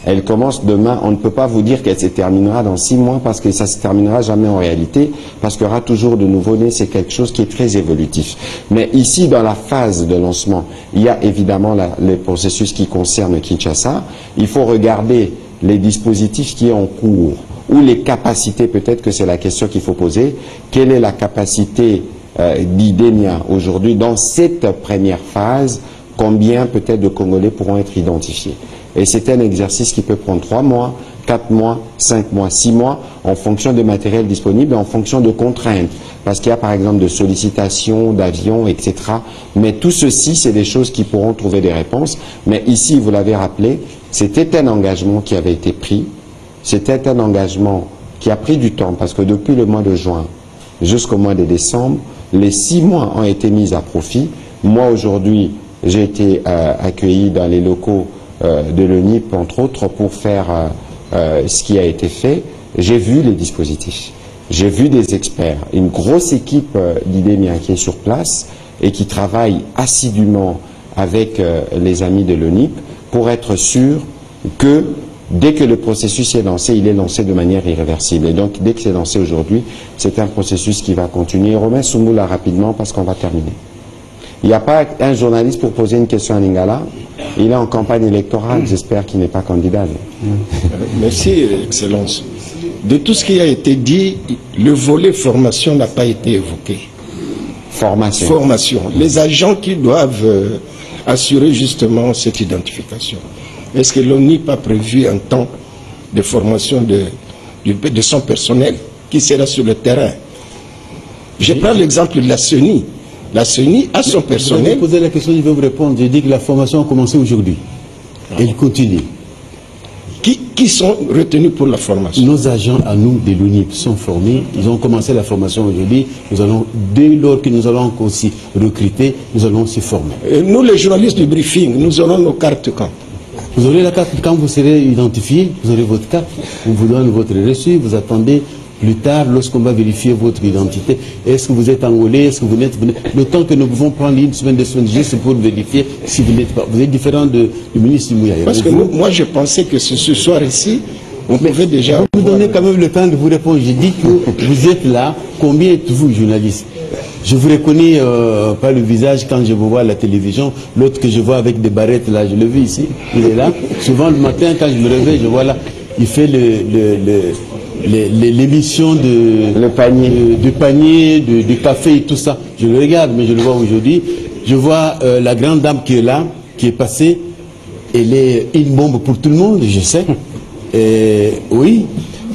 Elle commence demain, on ne peut pas vous dire qu'elle se terminera dans 6 mois parce que ça ne se terminera jamais en réalité, parce qu'il y aura toujours de nouveaux-nés, c'est quelque chose qui est très évolutif. Mais ici, dans la phase de lancement, il y a évidemment les processus qui concernent Kinshasa. Il faut regarder les dispositifs qui sont en cours, ou les capacités, peut-être que c'est la question qu'il faut poser. Quelle est la capacité d'IDEMIA aujourd'hui dans cette première phase? Combien peut-être de Congolais pourront être identifiés? Et c'est un exercice qui peut prendre 3 mois, 4 mois, 5 mois, 6 mois, en fonction des matériels disponibles, en fonction de contraintes. Parce qu'il y a par exemple de sollicitations, d'avions, etc. Mais tout ceci, c'est des choses qui pourront trouver des réponses. Mais ici, vous l'avez rappelé, c'était un engagement qui avait été pris. C'était un engagement qui a pris du temps, parce que depuis le mois de juin jusqu'au mois de décembre, les 6 mois ont été mis à profit. Moi, aujourd'hui, j'ai été accueilli dans les locaux de l'ONIP, entre autres, pour faire ce qui a été fait. J'ai vu les dispositifs, j'ai vu des experts, une grosse équipe d'IDEMIA qui est sur place et qui travaille assidûment avec les amis de l'ONIP pour être sûr que dès que le processus est lancé, il est lancé de manière irréversible. Et donc, dès que c'est lancé aujourd'hui, c'est un processus qui va continuer. Romain Soumoula, rapidement, parce qu'on va terminer. Il n'y a pas un journaliste pour poser une question à Lingala. Il est en campagne électorale. J'espère qu'il n'est pas candidat. Merci, Excellence. De tout ce qui a été dit, le volet formation n'a pas été évoqué. Formation. Formation. Les agents qui doivent assurer justement cette identification. Est-ce que l'ONIP a prévu un temps de formation de son personnel qui sera sur le terrain? Je prends l'exemple de la CENI. La CENI a son personnel. Vous posez la question, je vais vous répondre. J'ai dit que la formation a commencé aujourd'hui. Elle continue. Qui sont retenus pour la formation? Nos agents à nous de l'UNIP sont formés. Ils ont commencé la formation aujourd'hui. Nous allons, dès lors que nous allons aussi recruter, nous allons aussi former. Et nous, les journalistes du briefing, nous aurons nos cartes quand? Vous aurez la carte quand vous serez identifié, vous aurez votre carte, on vous donne votre reçu, vous attendez plus tard lorsqu'on va vérifier votre identité. Est-ce que vous êtes angolais, est-ce que vous n'êtes... Le temps que nous pouvons prendre une semaine, 2 semaines juste pour vérifier si vous n'êtes pas... Vous êtes différent du ministre Mouya. Parce que moi je pensais que ce soir ici, on pouvait déjà... Vous donnez quand même le temps de vous répondre. J'ai dit que vous êtes là. Combien êtes-vous journaliste? Je vous reconnais pas le visage quand je vous vois à la télévision. L'autre que je vois avec des barrettes là, je le vis ici. Il est là. Souvent le matin quand je me réveille, je vois là. Il fait l'émission de panier, de café et tout ça. Je le regarde, mais je le vois aujourd'hui. Je vois la grande dame qui est là, qui est passée. Elle est une bombe pour tout le monde, je sais. Oui.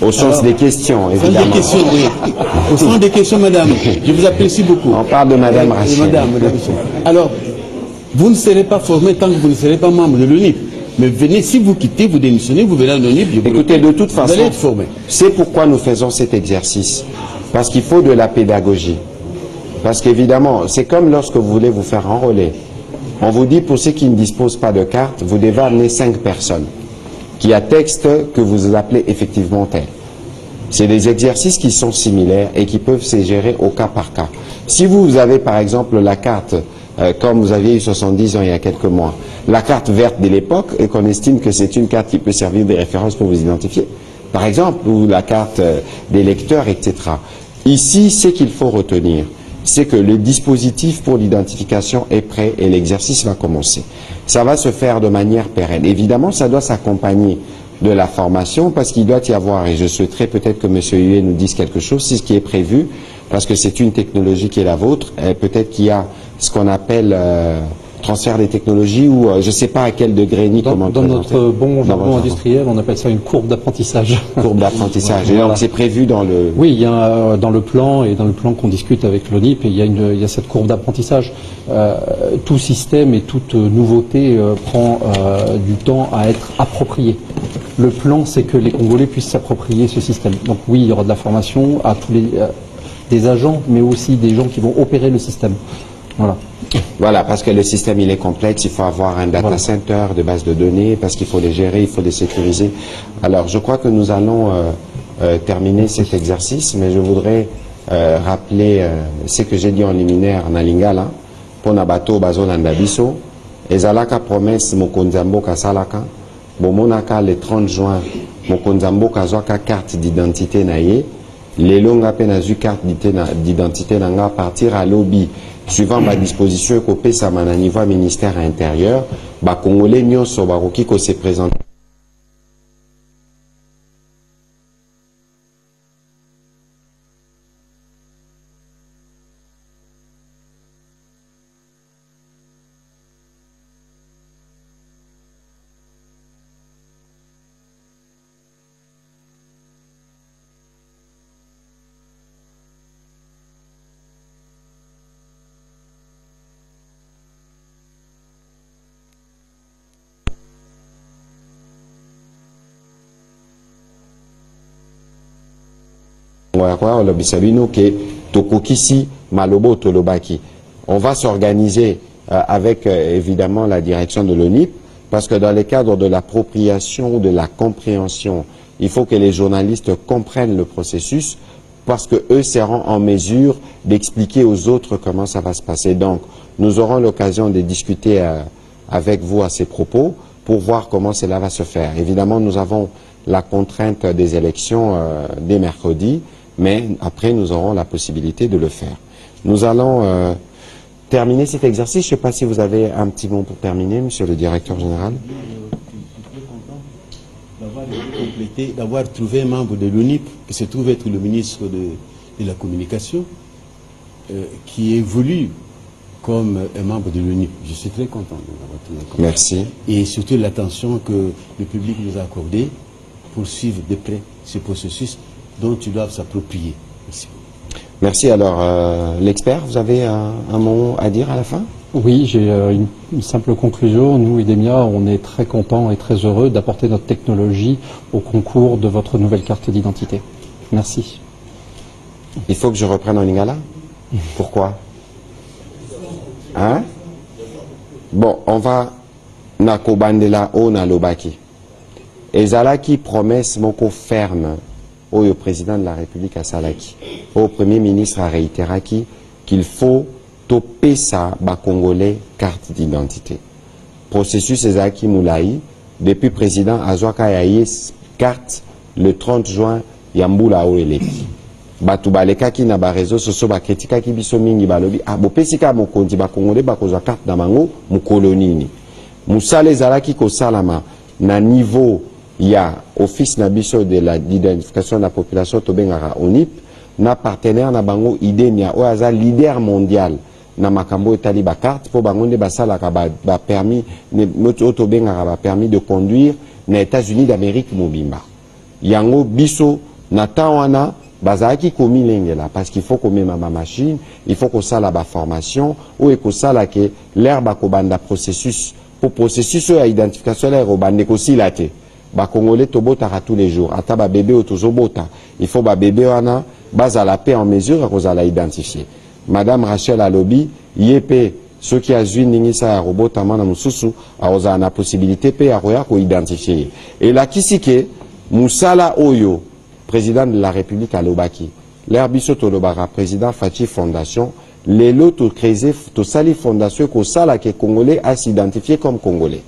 Au sens des questions, évidemment. Des questions, oui. Au sens des questions, madame. Je vous apprécie beaucoup. On parle de madame Rachel. Madame. Alors, vous ne serez pas formé tant que vous ne serez pas membre de l'ONIP. Mais venez, si vous quittez, vous démissionnez, vous venez à l'ONIP. Écoutez, de toute façon, vous allez être formé. C'est pourquoi nous faisons cet exercice. Parce qu'il faut de la pédagogie. Parce qu'évidemment, c'est comme lorsque vous voulez vous faire enrôler. On vous dit, pour ceux qui ne disposent pas de carte, vous devez amener 5 personnes qui attestent que vous appelez effectivement tel. C'est des exercices qui sont similaires et qui peuvent se gérer au cas par cas. Si vous avez par exemple la carte, comme vous aviez eu 70 ans il y a quelques mois, la carte verte de l'époque et qu'on estime que c'est une carte qui peut servir de référence pour vous identifier, par exemple, ou la carte des lecteurs, etc. Ici, ce qu'il faut retenir, c'est que le dispositif pour l'identification est prêt et l'exercice va commencer. Ça va se faire de manière pérenne. Évidemment, ça doit s'accompagner de la formation parce qu'il doit y avoir, et je souhaiterais peut-être que M. Huet nous dise quelque chose, c'est ce qui est prévu, parce que c'est une technologie qui est la vôtre, peut-être qu'il y a ce qu'on appelle transfert des technologies ou je ne sais pas à quel degré ni comment dans notre bon jargon industriel, on appelle ça une courbe d'apprentissage. Courbe d'apprentissage. Et donc c'est prévu dans le... Oui, il y a dans le plan et dans le plan qu'on discute avec l'ONIP, il y a cette courbe d'apprentissage. Tout système et toute nouveauté prend du temps à être approprié. Le plan, c'est que les Congolais puissent s'approprier ce système. Donc oui, il y aura de la formation à tous les des agents, mais aussi des gens qui vont opérer le système. Voilà. Voilà, parce que le système il est complexe, il faut avoir un data center de base de données, parce qu'il faut les gérer, il faut les sécuriser. Alors je crois que nous allons terminer cet exercice, mais je voudrais rappeler ce que j'ai dit en liminaire en Lingala, pour Nabato Bazolanda Biso, ezalaka promesse Mokonzambo Kasalaka, Bomonaka le 30 juin, Mokonzambo Kazwaka carte d'identité naye, Lelonga penazu carte d'identité nanga partir à lobby. Suivant ma disposition copé ça m'a niveau ministère intérieur, ba Congolais nyonso baroki ko se présenter. On va s'organiser avec évidemment la direction de l'ONIP parce que dans le cadre de l'appropriation, de la compréhension, il faut que les journalistes comprennent le processus parce que eux seront en mesure d'expliquer aux autres comment ça va se passer. Donc, nous aurons l'occasion de discuter avec vous à ces propos pour voir comment cela va se faire. Évidemment, nous avons la contrainte des élections dès mercredi, mais après nous aurons la possibilité de le faire. Nous allons terminer cet exercice. Je ne sais pas si vous avez un petit mot pour terminer, monsieur le directeur général. D'avoir complété, d'avoir trouvé un membre de l'ONIP, qui se trouve être le ministre de la Communication, qui évolue comme un membre de l'ONIP. Je suis très content de l'avoir trouvé. Merci. Et surtout l'attention que le public nous a accordée pour suivre de près ce processus dont ils doivent s'approprier. Merci. Merci. Alors, l'expert, vous avez un mot à dire à la fin? Oui, j'ai une simple conclusion. Nous, IDEMIA, on est très contents et très heureux d'apporter notre technologie au concours de votre nouvelle carte d'identité. Merci. Il faut que je reprenne en lingala? Pourquoi? Hein? Bon, on va Nako Bandela O Nalobaki. Ezalaki promesse moko ferme au président de la République à Salaki, au Premier ministre à réitéraki qu'il faut toper sa Congolais carte d'identité. Processus Ezaki Moulaï, depuis président Azwaka Yaye carte le 30 juin Yambula Oeleki. Batu baleka ki na ba réseau soso ba kritika ki biso mingi balobi abopesika mokonzi ba Congolais ba kozwa carte na bango mukolonini. Musale Zalaki ko salama na niveau il y a office nabiso de l'identification de la population Tobengara ONIP, na partenaire na bango IDEMIA, oaza leader mondial na makambo etali ba carte pour bango nde basala ka ba permis ne Tobengara ba permis de conduire na États-Unis d'Amérique mobimba. yango biso na tawana bazaki komi lengela parce qu'il faut komi ma machine, il faut que ça la ba formation ou que ça la que l'herbe kobanda processus pour processus ya identification la robande ko silate ba congolais tobota tous les jours ata ba bébé otozobota il faut ba bébé wana baza la paix en mesure ko za la identifier. Madame Rachel Alobi yepé ceux qui a zui ningisa ya robota mana mususu aoza na possibilité pe ya ko identifier et la kisike musala oyo président de la République à Lobaki, l'herbiso tolobara président Fachi Fondation, les lots to créé to sali fondation ko sala que congolais a s'identifié comme congolais.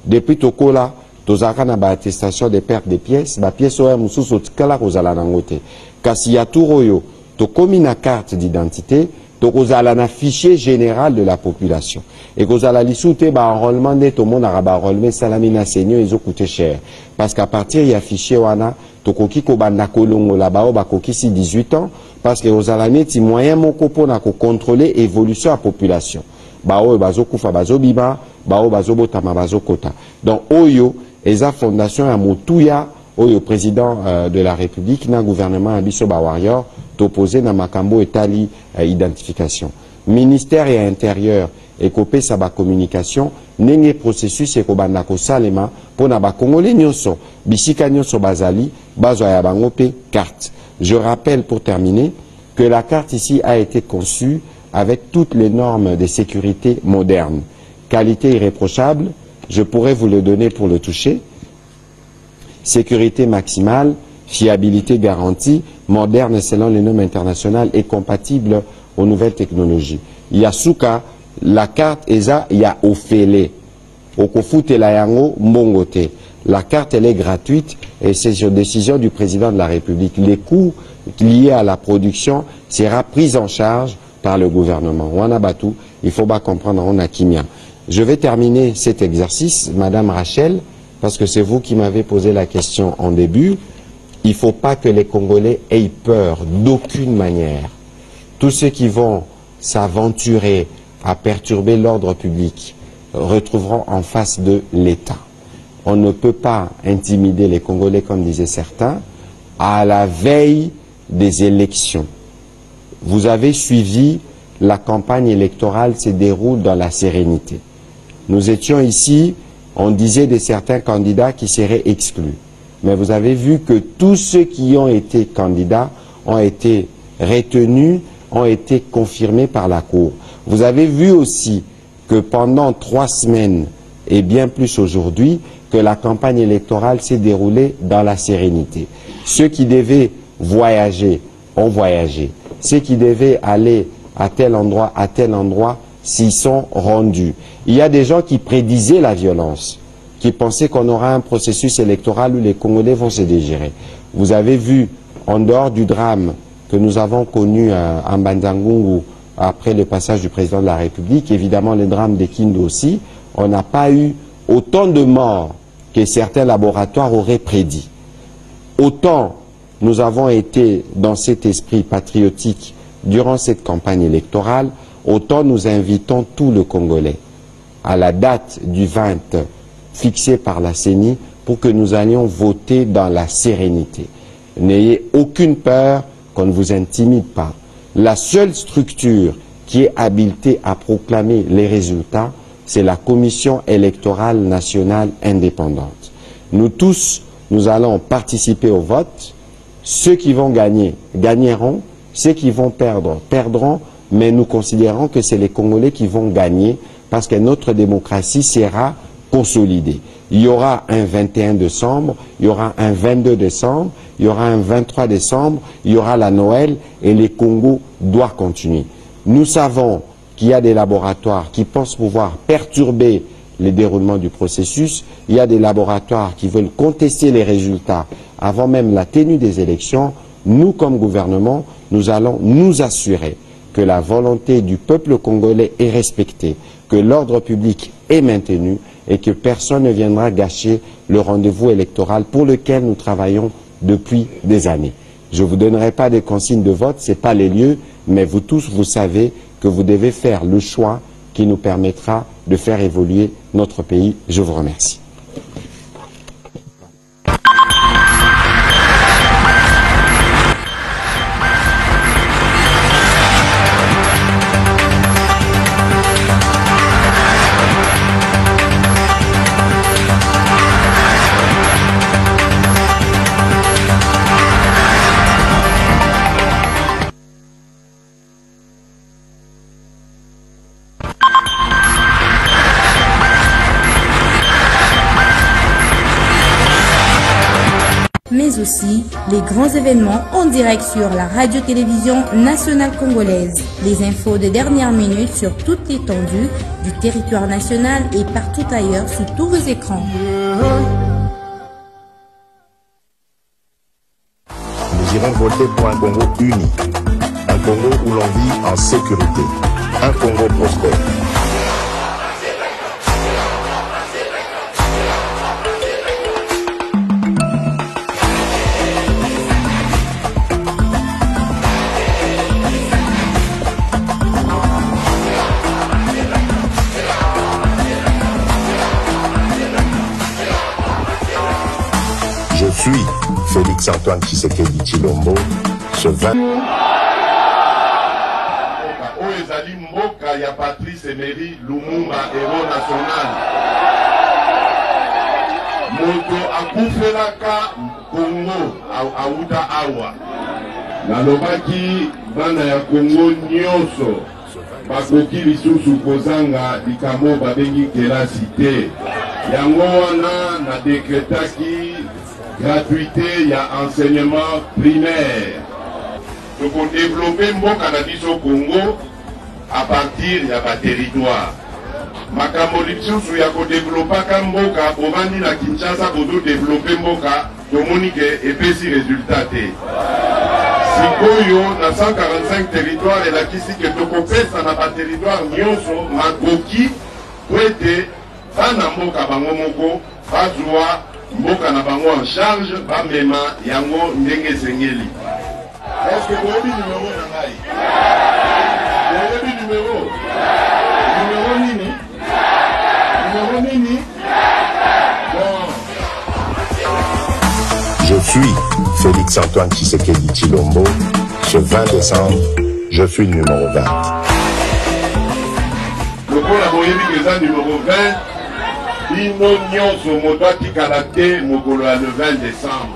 Depuis tokola to zakana ba attestation de perte de pièces, ba pièces oya mususu tikala ko zala nangote. Kasi ya turoyo to komi na carte d'identité, to ko zala na fichier général de la population. Et ko zala lisute ba enrôlement de tout monde araba enrôlement salamina seigneur ils ont coûté cher parce qu'à partir il y a fichier wana tokoki ko banda kolongo la bao bakoki si 18 ans parce que aux alaneti moyen moko pona ko contrôler évolution à population bao bazo kufa bazo biba bao bazo botama bazo kota donc oyo eza fondation ya motuya oyo président de la République na gouvernement abiso ba warrior toposé na makambo etali identification ministère et intérieur et copé sa ba communication nenge processus et kobanda ko salema pona ba congolais nyonso bisika nyonso bazali bazwa ya bango pe carte. Je rappelle pour terminer que la carte ici a été conçue avec toutes les normes de sécurité modernes. Qualité irréprochable, je pourrais vous le donner pour le toucher. Sécurité maximale, fiabilité garantie, moderne selon les normes internationales et compatible aux nouvelles technologies. Yasuka, la carte ESA, il y a Ofele. Okofute la yango mbongote. La carte, elle est gratuite et c'est sur décision du président de la République. Les coûts liés à la production sera pris en charge par le gouvernement. Wanabatu, il faut pas comprendre, on a Kimia. Je vais terminer cet exercice, Madame Rachel, parce que c'est vous qui m'avez posé la question en début. Il ne faut pas que les Congolais aient peur d'aucune manière. Tous ceux qui vont s'aventurer à perturber l'ordre public retrouveront en face de l'État. On ne peut pas intimider les Congolais, comme disaient certains, à la veille des élections. Vous avez suivi, la campagne électorale se déroule dans la sérénité. Nous étions ici, on disait de certains candidats qui seraient exclus. Mais vous avez vu que tous ceux qui ont été candidats ont été retenus, ont été confirmés par la Cour. Vous avez vu aussi que pendant 3 semaines, et bien plus aujourd'hui, que la campagne électorale s'est déroulée dans la sérénité. Ceux qui devaient voyager ont voyagé. Ceux qui devaient aller à tel endroit, s'y sont rendus. Il y a des gens qui prédisaient la violence, qui pensaient qu'on aura un processus électoral où les Congolais vont se dégérer. Vous avez vu, en dehors du drame que nous avons connu à Mbandangungu après le passage du président de la République, évidemment le drame de Kindu aussi, on n'a pas eu autant de morts que certains laboratoires auraient prédit. Autant nous avons été dans cet esprit patriotique durant cette campagne électorale, autant nous invitons tout le Congolais à la date du 20 fixée par la CENI pour que nous allions voter dans la sérénité. N'ayez aucune peur qu'on ne vous intimide pas. La seule structure qui est habilitée à proclamer les résultats, c'est la Commission électorale nationale indépendante. Nous tous, nous allons participer au vote. Ceux qui vont gagner, gagneront. Ceux qui vont perdre, perdront. Mais nous considérons que c'est les Congolais qui vont gagner parce que notre démocratie sera consolidée. Il y aura un 21 décembre, il y aura un 22 décembre, il y aura un 23 décembre, il y aura la Noël et les Congo doivent continuer. Nous savons qu'il y a des laboratoires qui pensent pouvoir perturber le déroulement du processus. Il y a des laboratoires qui veulent contester les résultats avant même la tenue des élections. Nous, comme gouvernement, nous allons nous assurer que la volonté du peuple congolais est respectée, que l'ordre public est maintenu et que personne ne viendra gâcher le rendez-vous électoral pour lequel nous travaillons depuis des années. Je ne vous donnerai pas des consignes de vote, ce n'est pas les lieux, mais vous tous, vous savez que vous devez faire le choix qui nous permettra de faire évoluer notre pays. Je vous remercie. mais aussi les grands événements en direct sur la radio-télévision nationale congolaise. Les infos de dernière minute sur toute l'étendue du territoire national et partout ailleurs sur tous vos écrans. Nous irons voter pour un Congo uni, un Congo où l'on vit en sécurité, un Congo prospère. Je suis Félix Antoine Tshisekedi Tshilombo, ce 20... Ezali mboka ya Patrice Emery Lumumba, héros national. Moto akufelaka Congo auta awa. Nalobaki bana ya Congo nyonso bakoki lisusu kozanga likambo babengi kelasi te. Yango wana na dekretaki gratuité ya enseignement primaire. Donc on développe mboka na biso Congo à partir ya ba territoire. Makambo lisusu ya ko développer mboka bovandi na Kinshasa bodo développer mboka tomoni ke epesi résultat te. Sikoyo na 145 territoires et la kisi ke tokopesa na ba territoire nyonso makoki prete bana mboka bango moko bazwa mboka na bango en charge bamema yango ndenge sengeli. Est-ce que vous avez le numéro d'Angaï? Vous avez le numéro? Numéro Nini? Numéro Nini? Bon. Je suis Félix Antoine Tshisekedi Tshilombo. Ce 20 décembre, je suis le numéro 20. Le pôle a voyé que numéro 20. Bino nyonso moto atikala te mokolo ya le 20 décembre.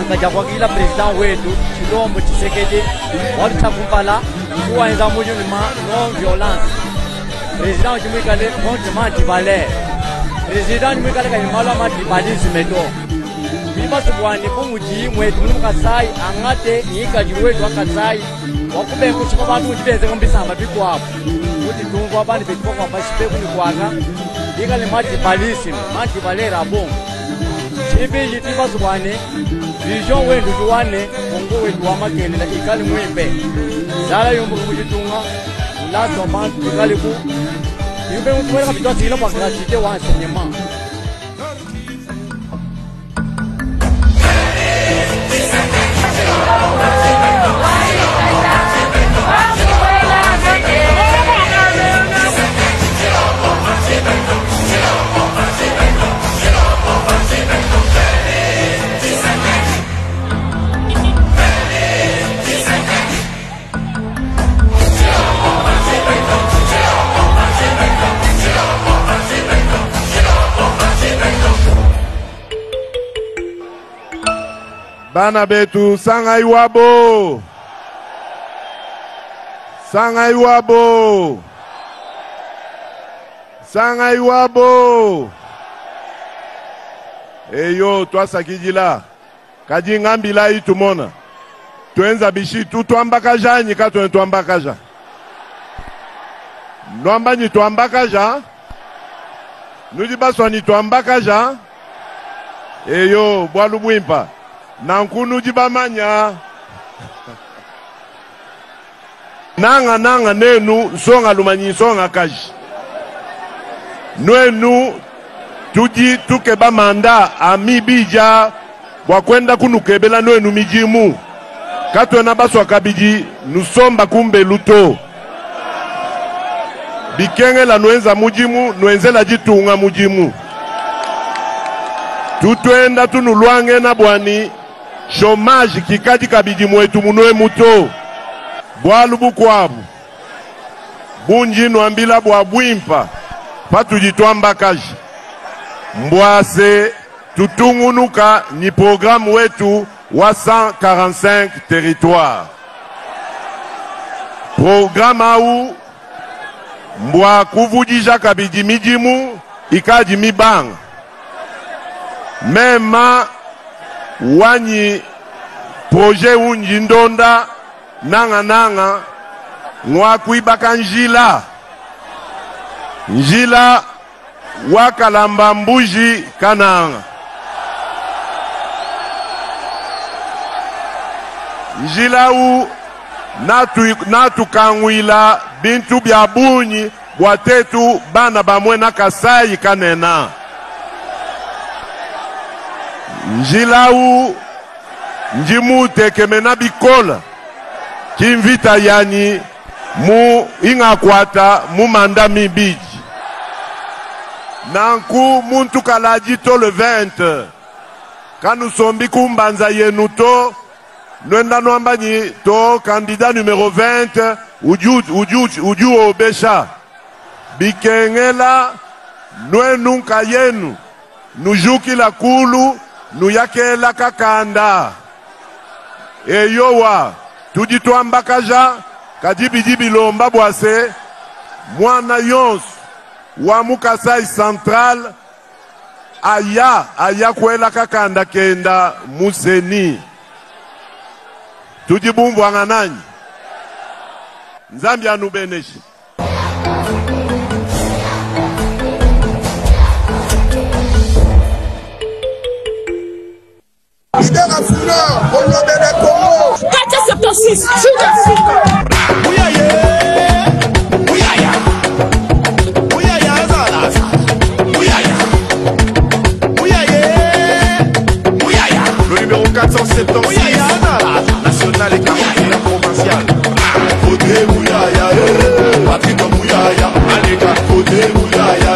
Kajakwakila president wetu Tshilombo Tshisekedi walitakumbala kuanza mujuma non violence. President jumikale fondement du valeur. President jumikale kaimala matibadisi meto. Biba subwani kumuji mwetu mukasai angate yika jiwetu akasai wakube kuchika bantu jibenze ngombisa mabiko hapo. Kuti tungwa bani bekwa kwa bashipe kuni kwaga. Yika le matibadisi matibalera bon. Chibi yitiba subwani vision wendu juwane Kongo wendu wa makele na ikali mwimbe zala yombo kujitunga ulazo bantu ikali ku yumbe mtuwele kapitwa zilo kwa gratuite wa enseignement. Bana betu sangai wabo. Sangai wabo. Sangai wabo. Eyo twa sakijila. Kaji ngambila itumona. Tuenza bishi tu twambakaja nyika twambakaja. Nwamba ni twambakaja. Nudi baswa ni twambakaja. Eyo bwalu bwimpa. Nankunu jibamanya nanga nenu songa lumanyi songa kaji nwenu tuji tukeba manda amibija wakwenda kunukebela nwenu mijimu katwena baswa kabiji nusomba kumbe luto bikenge la nuenza mujimu nuenzela jitunga mujimu Tutwenda tunulwange na bwani chômage kikati kabidi mwetu munwe muto bwalu bukwabu bunji nwambila bwa bwimpa patujitwamba kaji mbwase tutungunuka ni programme wetu wa 145 territoires. Programme au mbwa kuvujisha kabidi mijimu ikaji mibanga mema wanyi projet unji ndonda nanga ngwakuibaka njila wakalamba mbuji kananga njila u natukangwila bintu bya bunyi bwatetu bana bamwe na Kasai kanena njila u njimutekeme bikola kimvita yani mu ingakwata mu manda mibiji nanku muntu kalaji to le 20 kanu sombi kumbanza yenu to nwenda nwambanyi to candidat numéro 20 uju obesha bikengela nwenunka yenu nujukila kulu nuyakela kakanda eyowa tuditwambakaja kadibidibi lomba bwase mwana yonsu wa Kasai Central aya kwela kakanda kenda museni tujibumbwanga nanyi nzambi anubeneshi. Leader à Fula, au nom de la Congo. 476, le numéro 476, national et 41 provincial. Côté Mouyaya, Patrick Mouyaya, Aleka, côté Mouyaya,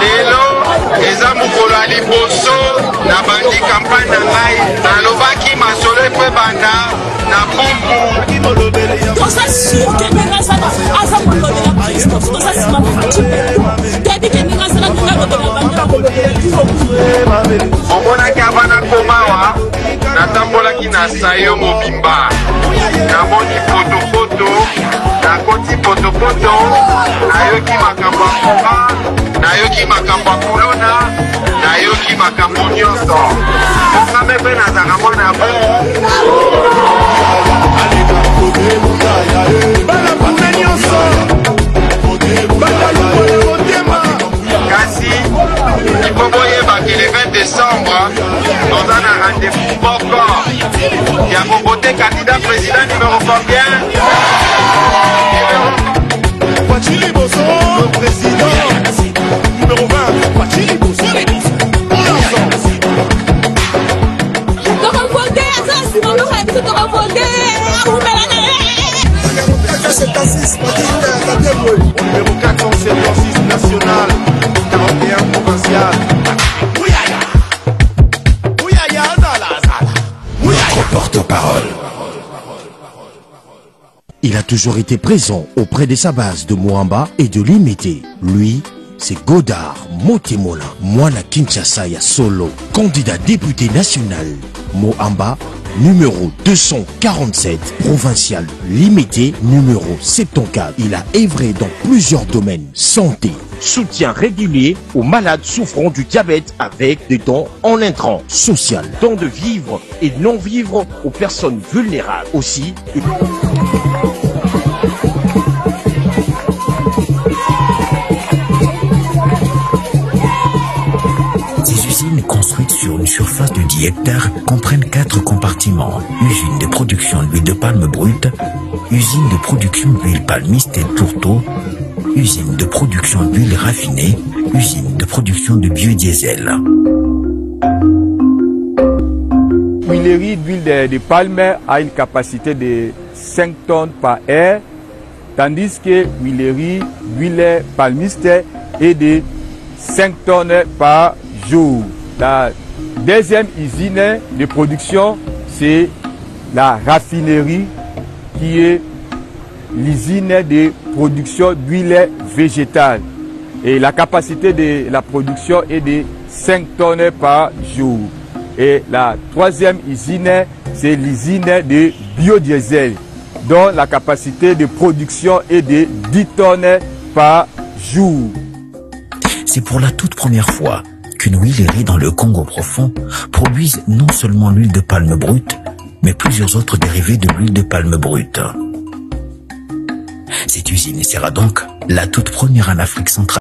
Lelo, Eza Mukolo Ali Bosso, na bandi campagne na ngai, na lobaki masolo epe banda, na pompu. Toza sûr que Mengaza aza Mukolo de la Christophe, toza sima futi. Tedi que Mengaza na Mukolo de la banda. Omonaki abana komawa, natambolaki na sayo mobimba. Namoni foto, nakoti foto, nayoki makambo ya koma, nayoki makambo ya kuluna, nayoki makambo nyonso. Okame mpe nazaka mwana kasi ikoboyeba ke le 20 décembre toza na rendez-vous moko ya kovote candidat président numéro combien? Pachili Bosso, le président numéro 20. Pachili Bosso, numéro 476 national, 41 provincial. Notre porte-parole. Il a toujours été présent auprès de sa base de Moamba et de Limité. Lui, c'est Godard Motemola, Mwana Kinshasa ya Solo, candidat député national. Moamba, numéro 247, provincial limité, numéro 74. Il a œuvré dans plusieurs domaines. Santé, soutien régulier aux malades souffrant du diabète avec des dons en intrants. Social, dons de vivre et non-vivre aux personnes vulnérables. Aussi, construites sur une surface de 10 hectares comprennent 4 compartiments. Usine de production d'huile de palme brute, usine de production d'huile palmiste et tourteau, usine de production d'huile raffinée, usine de production de biodiesel. Huilerie d'huile de palme a une capacité de 5 tonnes par heure, tandis que huilerie d'huile palmiste est de 5 tonnes par jour. La deuxième usine de production, c'est la raffinerie qui est l'usine de production d'huile végétale. Et la capacité de la production est de 5 tonnes par jour. Et la troisième usine, c'est l'usine de biodiesel, dont la capacité de production est de 10 tonnes par jour. C'est pour la toute première fois qu'une huilerie dans le Congo profond produise non seulement l'huile de palme brute, mais plusieurs autres dérivés de l'huile de palme brute. Cette usine sera donc la toute première en Afrique centrale.